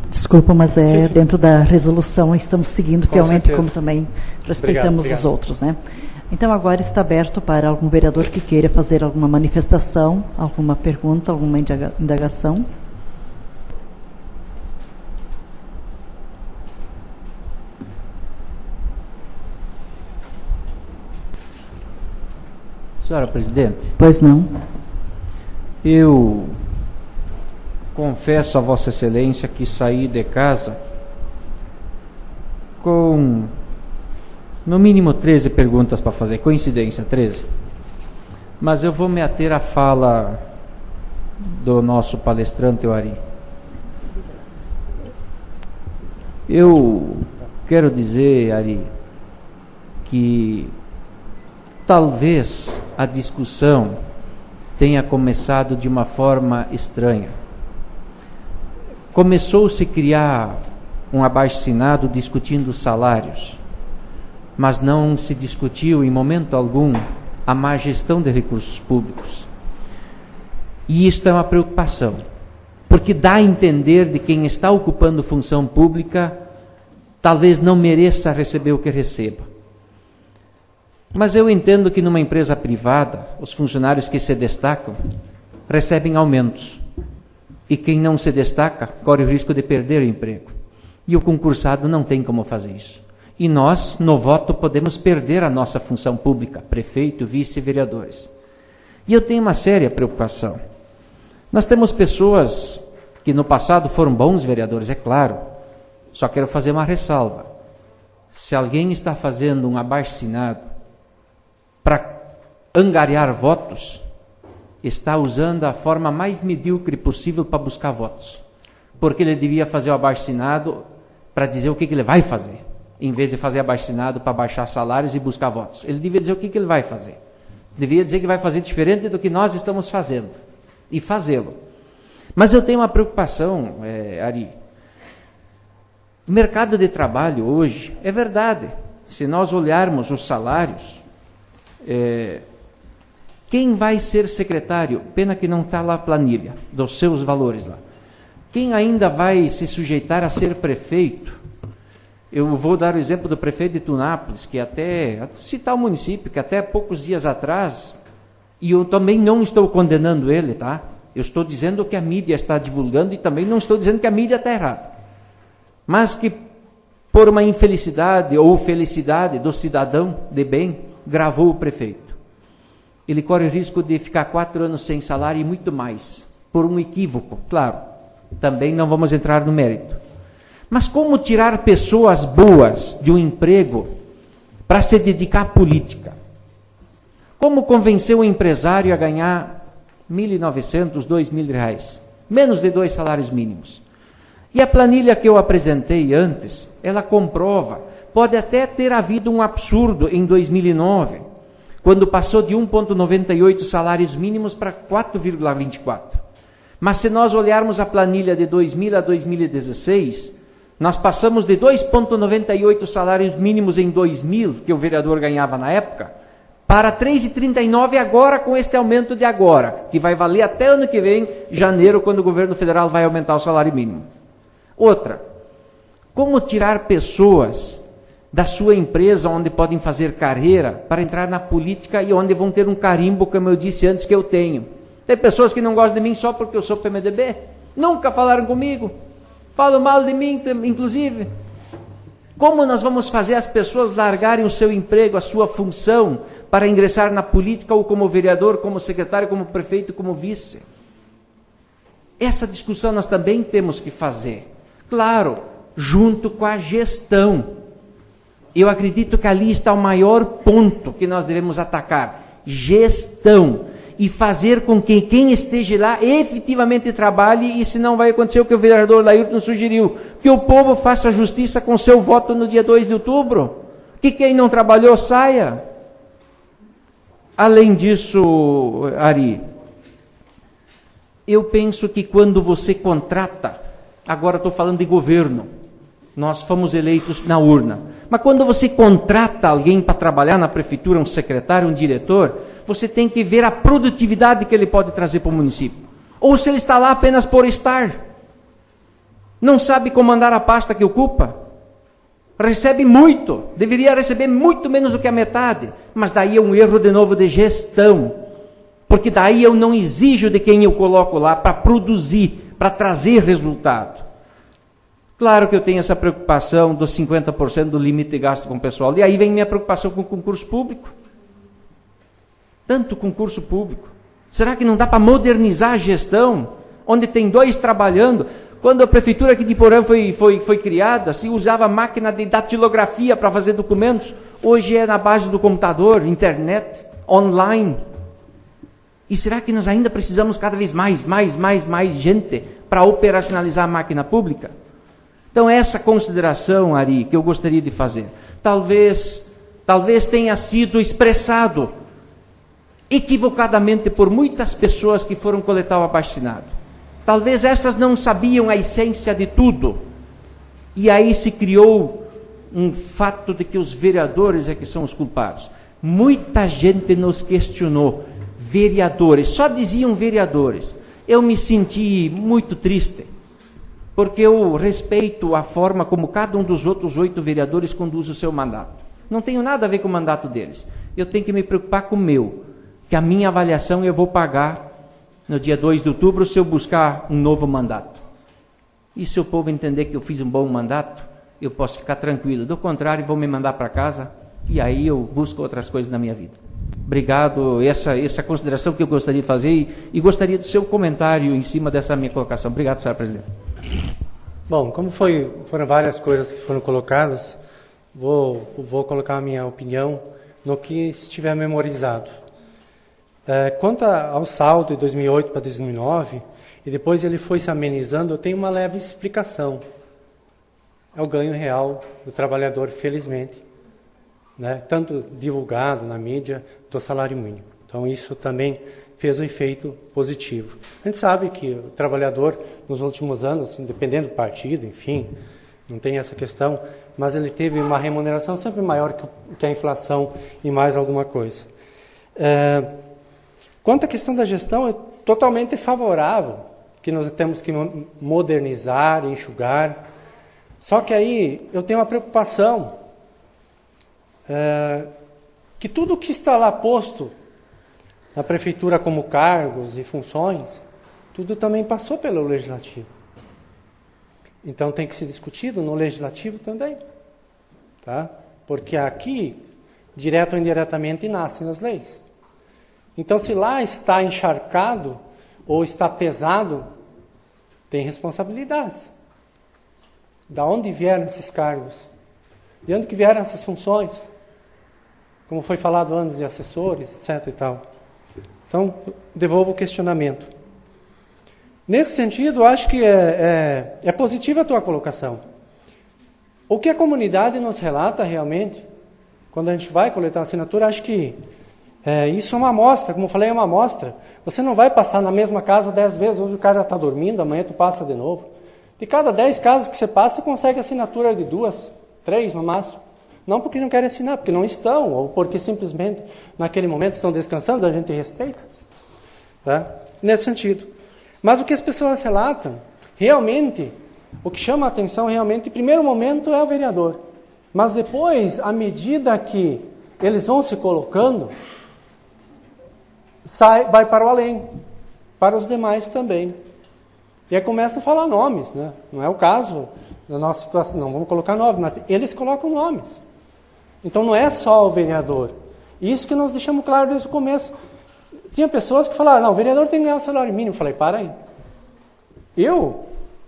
Desculpa, mas Sim. dentro da resolução, estamos seguindo Com fielmente, certeza. como também respeitamos Obrigado. os outros, né? Então, agora está aberto para algum vereador que queira fazer alguma manifestação, alguma pergunta, alguma indagação. Senhora Presidente, Pois não. eu confesso a Vossa Excelência que saí de casa com no mínimo 13 perguntas para fazer. Coincidência, 13. Mas eu vou me ater à fala do nosso palestrante, o Ari. Eu quero dizer, Ari, que talvez a discussão tenha começado de uma forma estranha. Começou-se a criar um abaixo-assinado discutindo salários, mas não se discutiu em momento algum a má gestão de recursos públicos. E isto é uma preocupação, porque dá a entender de quem está ocupando função pública talvez não mereça receber o que receba. Mas eu entendo que numa empresa privada, os funcionários que se destacam recebem aumentos. E quem não se destaca corre o risco de perder o emprego. E o concursado não tem como fazer isso. E nós, no voto, podemos perder a nossa função pública, prefeito, vice, vereadores. E eu tenho uma séria preocupação. Nós temos pessoas que no passado foram bons vereadores, é claro. Só quero fazer uma ressalva. Se alguém está fazendo um abaixo-assinado para angariar votos, está usando a forma mais medíocre possível para buscar votos. porque ele devia fazer o abaixo-assinado para dizer o que ele vai fazer, em vez de fazer abaixo-assinado para baixar salários e buscar votos. Ele devia dizer o que ele vai fazer. Devia dizer que vai fazer diferente do que nós estamos fazendo, e fazê-lo. Mas eu tenho uma preocupação, Ari. O mercado de trabalho hoje, é verdade, se nós olharmos os salários, quem vai ser secretário, pena que não está lá a planilha dos seus valores lá, quem ainda vai se sujeitar a ser prefeito, eu vou dar o exemplo do prefeito de Tunápolis, que citar o município, que até poucos dias atrás, e eu também não estou condenando ele, tá? Eu estou dizendo o que a mídia está divulgando e também não estou dizendo que a mídia está errada. Mas que por uma infelicidade ou felicidade do cidadão de bem, gravou o prefeito. Ele corre o risco de ficar 4 anos sem salário e muito mais, por um equívoco, claro. Também não vamos entrar no mérito. Mas como tirar pessoas boas de um emprego para se dedicar à política? Como convencer o empresário a ganhar R$1.900, R$2.000, menos de 2 salários mínimos? E a planilha que eu apresentei antes, ela comprova, pode até ter havido um absurdo em 2009, quando passou de 1,98 salários mínimos para 4,24. Mas se nós olharmos a planilha de 2000 a 2016, nós passamos de 2,98 salários mínimos em 2000, que o vereador ganhava na época, para 3,39 agora, com este aumento de agora, que vai valer até ano que vem, janeiro, quando o governo federal vai aumentar o salário mínimo. Outra, como tirar pessoas da sua empresa, onde podem fazer carreira, para entrar na política e onde vão ter um carimbo, como eu disse antes, que eu tenho. Tem pessoas que não gostam de mim só porque eu sou PMDB, nunca falaram comigo, falam mal de mim, inclusive. Como nós vamos fazer as pessoas largarem o seu emprego, a sua função, para ingressar na política, ou como vereador, como secretário, como prefeito, como vice? Essa discussão nós também temos que fazer. Claro, junto com a gestão. Eu acredito que ali está o maior ponto que nós devemos atacar. Gestão. E fazer com que quem esteja lá efetivamente trabalhe, e se não vai acontecer o que o vereador Laírton sugeriu, que o povo faça justiça com seu voto no dia 2 de outubro. Que quem não trabalhou saia. Além disso, Ari, eu penso que quando você contrata, agora estou falando de governo, nós fomos eleitos na urna, mas quando você contrata alguém para trabalhar na prefeitura, um secretário, um diretor, você tem que ver a produtividade que ele pode trazer para o município. Ou se ele está lá apenas por estar, não sabe comandar a pasta que ocupa, recebe muito, deveria receber muito menos do que a metade, mas daí é um erro de novo de gestão, porque daí eu não exijo de quem eu coloco lá para produzir, para trazer resultado. Claro que eu tenho essa preocupação dos 50% do limite de gasto com o pessoal, e aí vem minha preocupação com o concurso público. Tanto concurso público. Será que não dá para modernizar a gestão, onde tem 2 trabalhando? Quando a prefeitura aqui de Porã foi criada, se usava máquina de datilografia para fazer documentos, hoje é na base do computador, internet, online. E será que nós ainda precisamos cada vez mais gente para operacionalizar a máquina pública? Então essa consideração, Ari, que eu gostaria de fazer, talvez tenha sido expressado equivocadamente por muitas pessoas que foram coletar o abaixo-assinado. Talvez essas não sabiam a essência de tudo. E aí se criou um fato de que os vereadores é que são os culpados. Muita gente nos questionou. Vereadores, só diziam vereadores. Eu me senti muito triste, porque eu respeito a forma como cada um dos outros 8 vereadores conduz o seu mandato. Não tenho nada a ver com o mandato deles. Eu tenho que me preocupar com o meu, que a minha avaliação eu vou pagar no dia 2 de outubro se eu buscar um novo mandato. E se o povo entender que eu fiz um bom mandato, eu posso ficar tranquilo. Do contrário, vão me mandar para casa e aí eu busco outras coisas na minha vida. Obrigado, essa consideração que eu gostaria de fazer e gostaria do seu comentário em cima dessa minha colocação. Obrigado, senhor presidente. Bom, como foram várias coisas que foram colocadas, vou colocar a minha opinião no que estiver memorizado. Quanto ao saldo de 2008 para 2009, e depois ele foi se amenizando, eu tenho uma leve explicação. É o ganho real do trabalhador, felizmente, né? Tanto divulgado na mídia do salário mínimo. Então isso também fez um efeito positivo. A gente sabe que o trabalhador, nos últimos anos, dependendo do partido, enfim, não tem essa questão, mas ele teve uma remuneração sempre maior que a inflação e mais alguma coisa. Quanto à questão da gestão, é totalmente favorável, que nós temos que modernizar, enxugar. Só que aí eu tenho uma preocupação, que tudo que está lá posto na prefeitura como cargos e funções, tudo também passou pelo legislativo. Então tem que ser discutido no legislativo também, tá? Porque aqui, direto ou indiretamente, nascem as leis. Então se lá está encharcado ou está pesado, tem responsabilidades. Da onde vieram esses cargos? De onde que vieram essas funções? Como foi falado antes, de assessores, etc. e tal. Então, devolvo o questionamento. Nesse sentido, acho que é positiva a tua colocação. O que a comunidade nos relata realmente, quando a gente vai coletar assinatura, acho que isso é uma amostra, como eu falei, é uma amostra. Você não vai passar na mesma casa 10 vezes, hoje o cara já está dormindo, amanhã tu passa de novo. De cada 10 casas que você passa, você consegue assinatura de 2, 3 no máximo. Não porque não querem assinar, porque não estão, ou porque simplesmente naquele momento estão descansando, a gente respeita. Tá? Nesse sentido. Mas o que as pessoas relatam, realmente, o que chama a atenção realmente, em primeiro momento, é o vereador. Mas depois, à medida que eles vão se colocando, vai para o além, para os demais também. E aí começa a falar nomes, né? Não é o caso da nossa situação, não vamos colocar nomes, mas eles colocam nomes. Então não é só o vereador. Isso que nós deixamos claro desde o começo. Tinha pessoas que falaram, não, o vereador tem que ganhar o salário mínimo. Eu falei, para aí.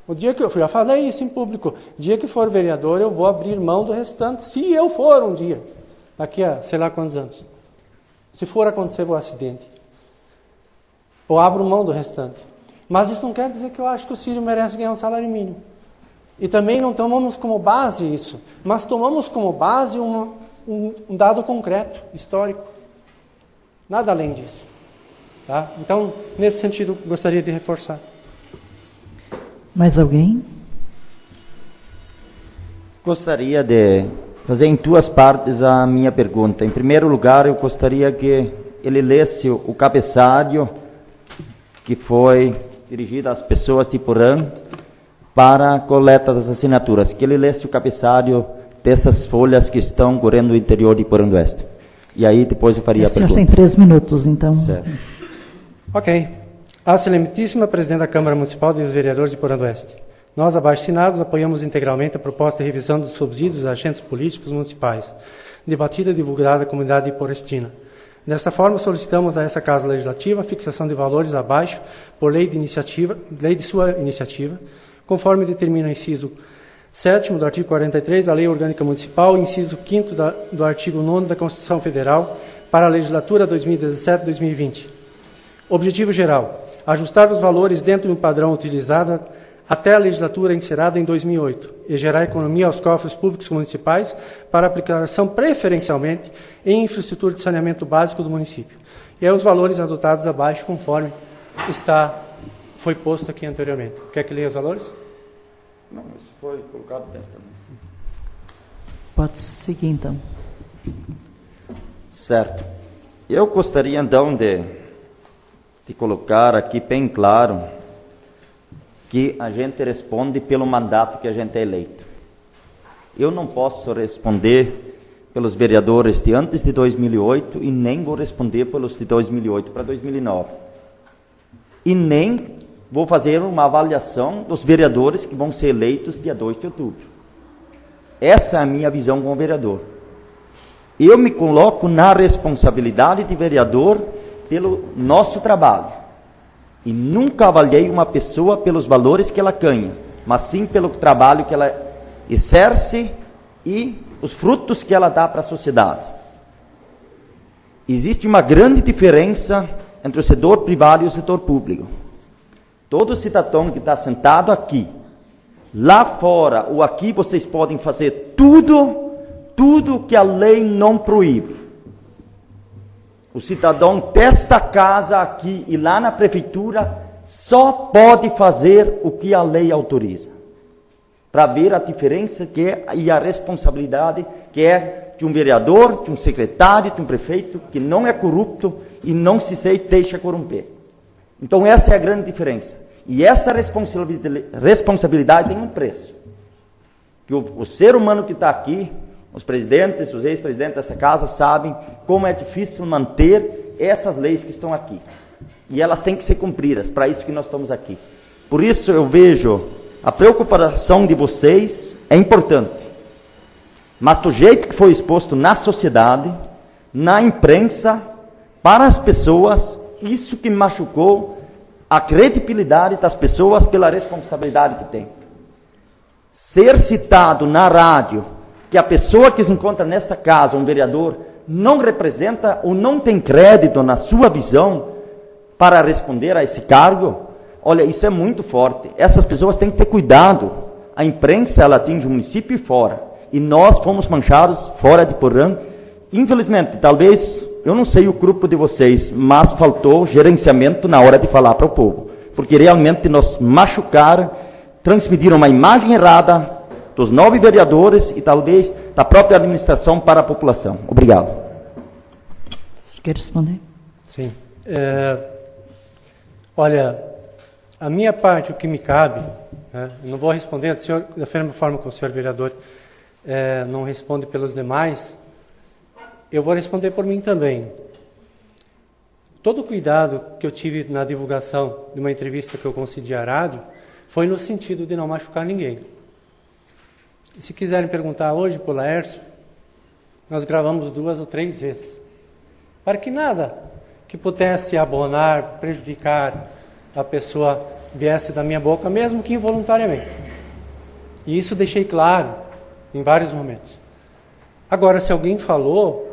O dia que eu já falei isso em público, o dia que for vereador, eu vou abrir mão do restante, se eu for um dia, daqui a sei lá quantos anos. Se for acontecer o acidente. Eu abro mão do restante. Mas isso não quer dizer que eu acho que o Círio merece ganhar um salário mínimo. E também não tomamos como base isso, mas tomamos como base um dado concreto, histórico. Nada além disso. Tá? Então, nesse sentido, gostaria de reforçar. Mais alguém? Gostaria de fazer em 2 partes a minha pergunta. Em primeiro lugar, eu gostaria que ele lesse o cabeçalho que foi dirigido às pessoas de Porã para a coleta das assinaturas. Que ele lesse o cabeçalho dessas folhas que estão correndo no interior de Porã do Oeste. E aí depois eu faria a pergunta. O senhor tem 3 minutos, então. Certo. Ok. A excelentíssima Presidente da Câmara Municipal e dos Vereadores de Porã do Oeste. Nós, abaixo-assinados, apoiamos integralmente a proposta de revisão dos subsídios a agentes políticos municipais, debatida e divulgada à comunidade iporestina. Desta forma, solicitamos a essa Casa Legislativa a fixação de valores abaixo por lei de sua iniciativa, conforme determina o inciso 7º do artigo 43 da Lei Orgânica Municipal e inciso 5º do artigo 9º da Constituição Federal para a legislatura 2017-2020. Objetivo geral: ajustar os valores dentro de um padrão utilizado até a legislatura encerrada em 2008 e gerar economia aos cofres públicos municipais para aplicação preferencialmente em infraestrutura de saneamento básico do município. E aí os valores adotados abaixo, conforme foi posto aqui anteriormente. Quer que leia os valores? Não, isso foi colocado dentro também. Pode seguir, então. Certo. Eu gostaria, então, de colocar aqui bem claro que a gente responde pelo mandato que a gente é eleito. Eu não posso responder pelos vereadores de antes de 2008 e nem vou responder pelos de 2008 para 2009. E nem vou fazer uma avaliação dos vereadores que vão ser eleitos dia 2 de outubro. Essa é a minha visão como vereador. Eu me coloco na responsabilidade de vereador pelo nosso trabalho. E nunca avaliei uma pessoa pelos valores que ela ganha, mas sim pelo trabalho que ela exerce e os frutos que ela dá para a sociedade. Existe uma grande diferença entre o setor privado e o setor público. Todo cidadão que está sentado aqui, lá fora ou aqui, vocês podem fazer tudo que a lei não proíbe. O cidadão desta casa aqui e lá na prefeitura só pode fazer o que a lei autoriza. Para ver a diferença que é e a responsabilidade que é de um vereador, de um secretário, de um prefeito que não é corrupto e não se deixa corromper. Então essa é a grande diferença. E essa responsabilidade tem um preço. Que o ser humano que está aqui, os presidentes, os ex-presidentes dessa casa sabem como é difícil manter essas leis que estão aqui. E elas têm que ser cumpridas, para isso que nós estamos aqui. Por isso eu vejo a preocupação de vocês é importante. Mas do jeito que foi exposto na sociedade, na imprensa, para as pessoas, isso que machucou a credibilidade das pessoas pela responsabilidade que tem. Ser citado na rádio que a pessoa que se encontra nesta casa, um vereador, não representa ou não tem crédito na sua visão para responder a esse cargo, olha, isso é muito forte. Essas pessoas têm que ter cuidado. A imprensa, ela atinge o município e fora. E nós fomos manchados fora de Porã. Infelizmente, talvez, eu não sei o grupo de vocês, mas faltou gerenciamento na hora de falar para o povo. Porque realmente nos machucaram, transmitiram uma imagem errada dos 9 vereadores e talvez da própria administração para a população. Obrigado. Você quer responder? Sim. Olha, a minha parte, o que me cabe, né, eu não vou responder da mesma forma que o senhor vereador não responde pelos demais, eu vou responder por mim também. Todo o cuidado que eu tive na divulgação de uma entrevista que eu concedi à rádio foi no sentido de não machucar ninguém. E se quiserem perguntar hoje por Laércio, nós gravamos 2 ou 3 vezes, para que nada que pudesse abonar, prejudicar a pessoa viesse da minha boca, mesmo que involuntariamente. E isso deixei claro em vários momentos. Agora, se alguém falou,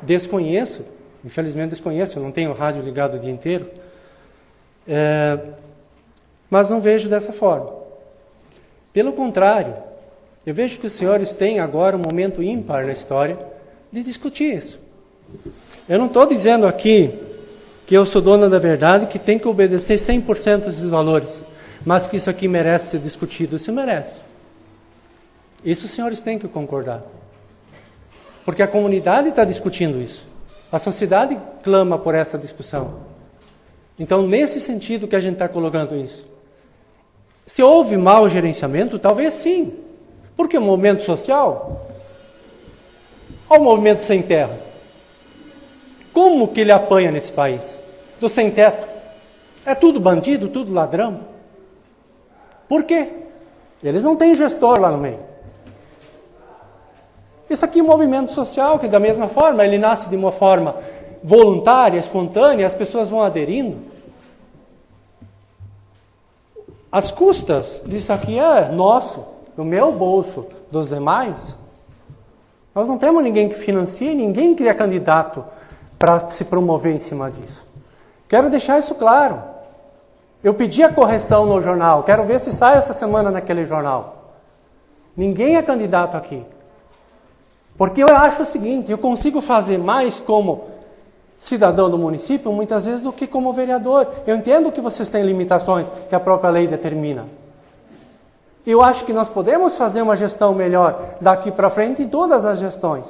desconheço, infelizmente desconheço, eu não tenho rádio ligado o dia inteiro, mas não vejo dessa forma. Pelo contrário, eu vejo que os senhores têm agora um momento ímpar na história de discutir isso. Eu não estou dizendo aqui que eu sou dono da verdade, que tem que obedecer 100% esses valores, mas que isso aqui merece ser discutido, isso merece. Isso os senhores têm que concordar. Porque a comunidade está discutindo isso. A sociedade clama por essa discussão. Então, nesse sentido que a gente está colocando isso. Se houve mau gerenciamento, talvez sim. Porque o movimento social, olha o movimento sem terra. Como que ele apanha nesse país? Do sem teto. É tudo bandido, tudo ladrão. Por quê? Eles não têm gestor lá no meio. Isso aqui é um movimento social que, da mesma forma, ele nasce de uma forma voluntária, espontânea, as pessoas vão aderindo. As custas disso aqui é nosso, do meu bolso, dos demais. Nós não temos ninguém que financie, ninguém que é candidato para se promover em cima disso. Quero deixar isso claro. Eu pedi a correção no jornal, quero ver se sai essa semana naquele jornal. Ninguém é candidato aqui. Porque eu acho o seguinte, eu consigo fazer mais como cidadão do município, muitas vezes, do que como vereador. Eu entendo que vocês têm limitações que a própria lei determina. Eu acho que nós podemos fazer uma gestão melhor daqui para frente em todas as gestões.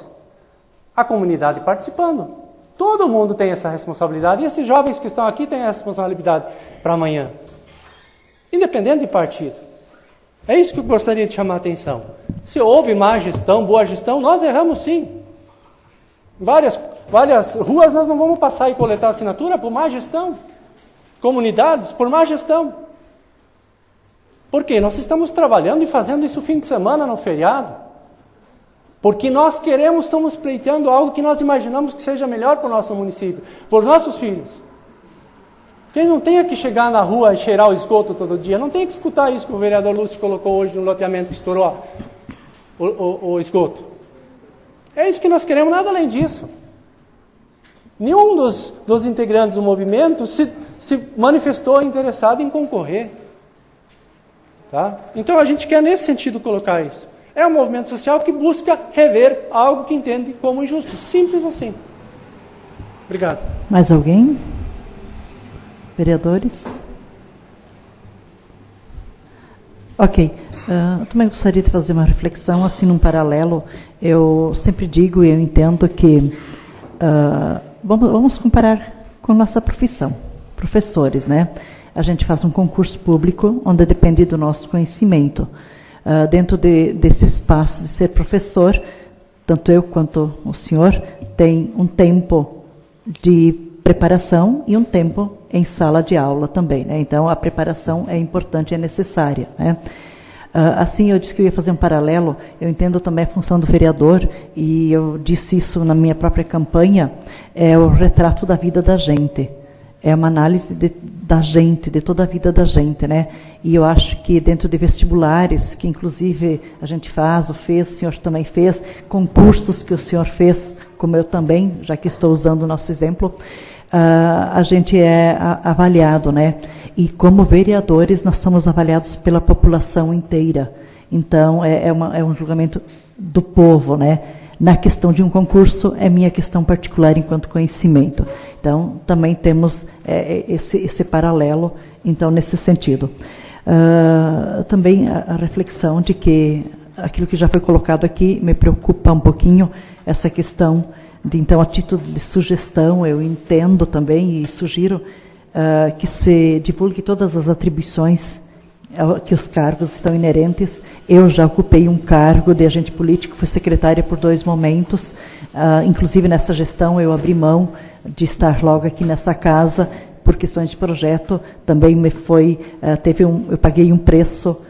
A comunidade participando. Todo mundo tem essa responsabilidade. E esses jovens que estão aqui têm essa responsabilidade para amanhã. Independente de partido. É isso que eu gostaria de chamar a atenção. Se houve má gestão, boa gestão, nós erramos sim. Várias ruas nós não vamos passar e coletar assinatura por má gestão. Comunidades por má gestão. Por quê? Nós estamos trabalhando e fazendo isso fim de semana, no feriado. Porque nós queremos, estamos pleiteando algo que nós imaginamos que seja melhor para o nosso município, para os nossos filhos. Quem não tenha que chegar na rua e cheirar o esgoto todo dia, não tem que escutar isso que o vereador Lúcio colocou hoje no loteamento que estourou o esgoto. É isso que nós queremos, nada além disso. Nenhum dos integrantes do movimento se manifestou interessado em concorrer. Tá? Então a gente quer nesse sentido colocar isso. É um movimento social que busca rever algo que entende como injusto. Simples assim. Obrigado. Mais alguém? Vereadores? Ok. Eu também gostaria de fazer uma reflexão, assim, num paralelo. Eu sempre digo e eu entendo que vamos comparar com nossa profissão. Professores, né? A gente faz um concurso público onde depende do nosso conhecimento. Dentro desse espaço de ser professor, tanto eu quanto o senhor tem um tempo de preparação e um tempo em sala de aula também, né? Então, a preparação é importante e é necessária, né? Assim, eu disse que eu ia fazer um paralelo, eu entendo também a função do vereador, e eu disse isso na minha própria campanha, é o retrato da vida da gente. É uma análise da gente, de toda a vida da gente, né? E eu acho que dentro de vestibulares, que inclusive a gente faz, o senhor também fez, concursos que o senhor fez, como eu também, já que estou usando o nosso exemplo, a gente é avaliado, né? E como vereadores, nós somos avaliados pela população inteira. Então, é um julgamento do povo, né? Na questão de um concurso, é minha questão particular enquanto conhecimento. Então, também temos esse paralelo, então, nesse sentido. Também a reflexão de que aquilo que já foi colocado aqui me preocupa um pouquinho, essa questão de, então, a título de sugestão, eu entendo também e sugiro que se divulgue todas as atribuições que os cargos estão inerentes. Eu já ocupei um cargo de agente político, fui secretária por 2 momentos, inclusive nessa gestão eu abri mão de estar logo aqui nessa casa, por questões de projeto, também eu paguei um preço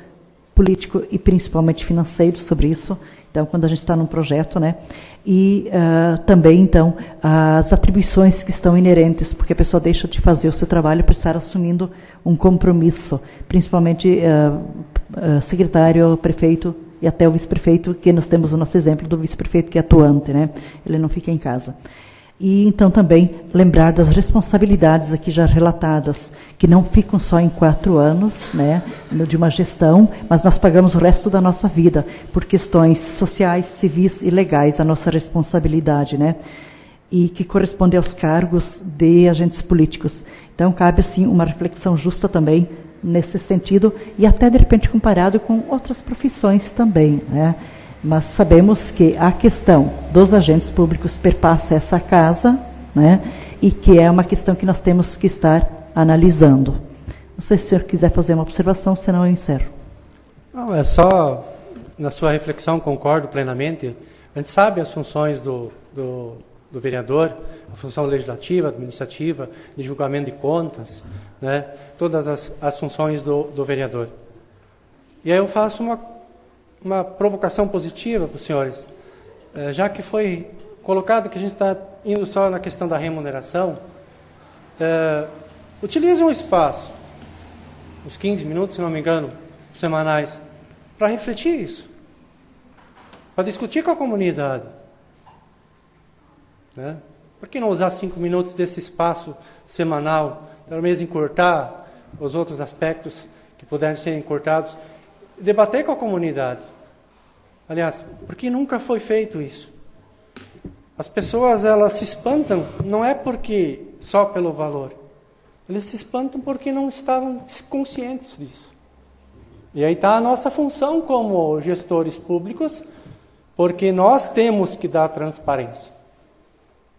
político e principalmente financeiro sobre isso, então quando a gente está num projeto, né? E também, então, as atribuições que estão inerentes, porque a pessoa deixa de fazer o seu trabalho para estar assumindo um compromisso, principalmente secretário, prefeito e até o vice-prefeito, que nós temos o nosso exemplo do vice-prefeito que é atuante, né? Ele não fica em casa. E, então, também lembrar das responsabilidades aqui já relatadas, que não ficam só em 4 anos, né, de uma gestão, mas nós pagamos o resto da nossa vida, por questões sociais, civis e legais, a nossa responsabilidade, né, e que corresponde aos cargos de agentes políticos. Então, cabe, assim, uma reflexão justa também nesse sentido, e até, de repente, comparado com outras profissões também, né. Mas sabemos que a questão dos agentes públicos perpassa essa casa, né, e que é uma questão que nós temos que estar analisando. Não sei se o senhor quiser fazer uma observação, senão eu encerro. Não, é só, na sua reflexão, concordo plenamente. A gente sabe as funções do vereador, a função legislativa, administrativa, de julgamento de contas, né, todas as funções do vereador. E aí eu faço uma provocação positiva para os senhores, já que foi colocado que a gente está indo só na questão da remuneração, utilize um espaço, uns 15 minutos, se não me engano, semanais, para refletir isso, para discutir com a comunidade. Né? Por que não usar 5 minutos desse espaço semanal, pelo menos encurtar os outros aspectos que puderem ser encurtados, debater com a comunidade. Aliás, porque nunca foi feito isso. As pessoas, elas se espantam, não é porque só pelo valor. Eles se espantam porque não estavam conscientes disso. E aí está a nossa função como gestores públicos, porque nós temos que dar transparência.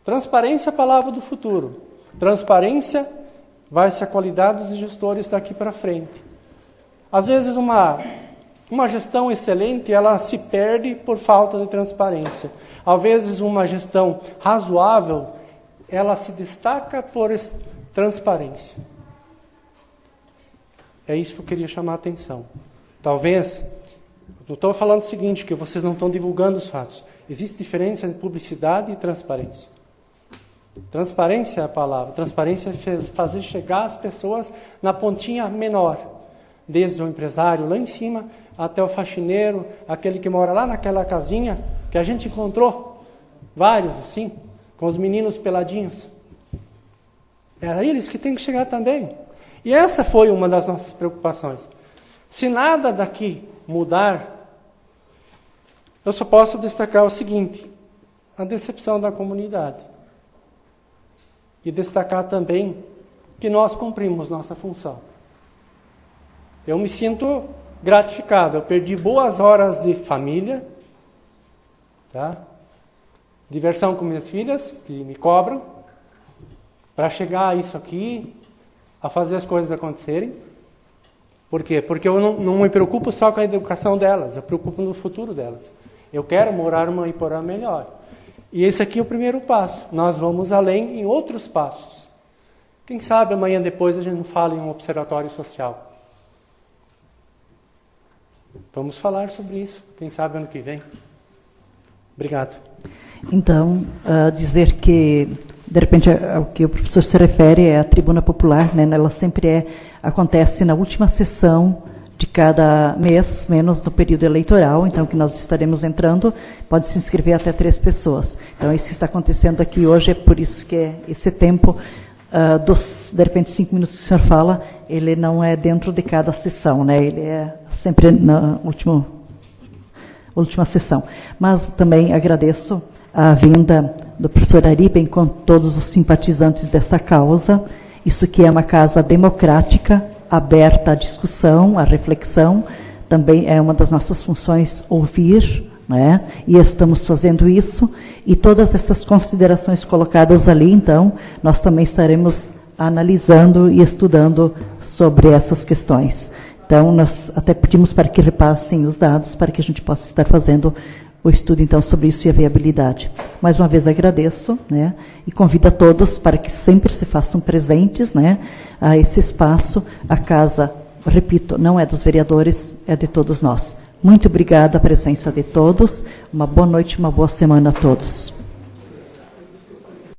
Transparência é a palavra do futuro. Transparência vai ser a qualidade dos gestores daqui para frente. Às vezes uma gestão excelente, ela se perde por falta de transparência. Às vezes uma gestão razoável, ela se destaca por transparência. É isso que eu queria chamar a atenção. Talvez, não estou falando o seguinte, que vocês não estão divulgando os fatos. Existe diferença entre publicidade e transparência. Transparência é a palavra. Transparência é fazer chegar as pessoas na pontinha menor. Desde o empresário lá em cima, até o faxineiro, aquele que mora lá naquela casinha, que a gente encontrou vários assim, com os meninos peladinhos. É a eles que tem que chegar também. E essa foi uma das nossas preocupações. Se nada daqui mudar, eu só posso destacar o seguinte: a decepção da comunidade. E destacar também que nós cumprimos nossa função. Eu me sinto gratificado. Eu perdi boas horas de família, tá? Diversão com minhas filhas, que me cobram, para chegar a isso aqui, a fazer as coisas acontecerem. Por quê? Porque eu não me preocupo só com a educação delas, eu me preocupo no futuro delas. Eu quero morar numa Iporã melhor. E esse aqui é o primeiro passo. Nós vamos além em outros passos. Quem sabe amanhã depois a gente não fala em um observatório social. Vamos falar sobre isso. Quem sabe ano que vem. Obrigado. Então, dizer que, de repente, ao que o professor se refere é a tribuna popular, né? Ela sempre acontece na última sessão de cada mês, menos no período eleitoral, então que nós estaremos entrando, pode se inscrever até 3 pessoas. Então, isso que está acontecendo aqui hoje, é por isso que esse tempo dos, de repente, 5 minutos que o senhor fala, ele não é dentro de cada sessão, né? Ele é sempre na última sessão. Mas também agradeço a vinda do professor Ariben com todos os simpatizantes dessa causa. Isso que é uma casa democrática, aberta à discussão, à reflexão. Também é uma das nossas funções ouvir, né? E estamos fazendo isso. E todas essas considerações colocadas ali, então, nós também estaremos analisando e estudando sobre essas questões. Então, nós até pedimos para que repassem os dados, para que a gente possa estar fazendo o estudo, então, sobre isso e a viabilidade. Mais uma vez agradeço, né, e convido a todos para que sempre se façam presentes, né, a esse espaço. A casa, repito, não é dos vereadores, é de todos nós. Muito obrigada a presença de todos. Uma boa noite, uma boa semana a todos.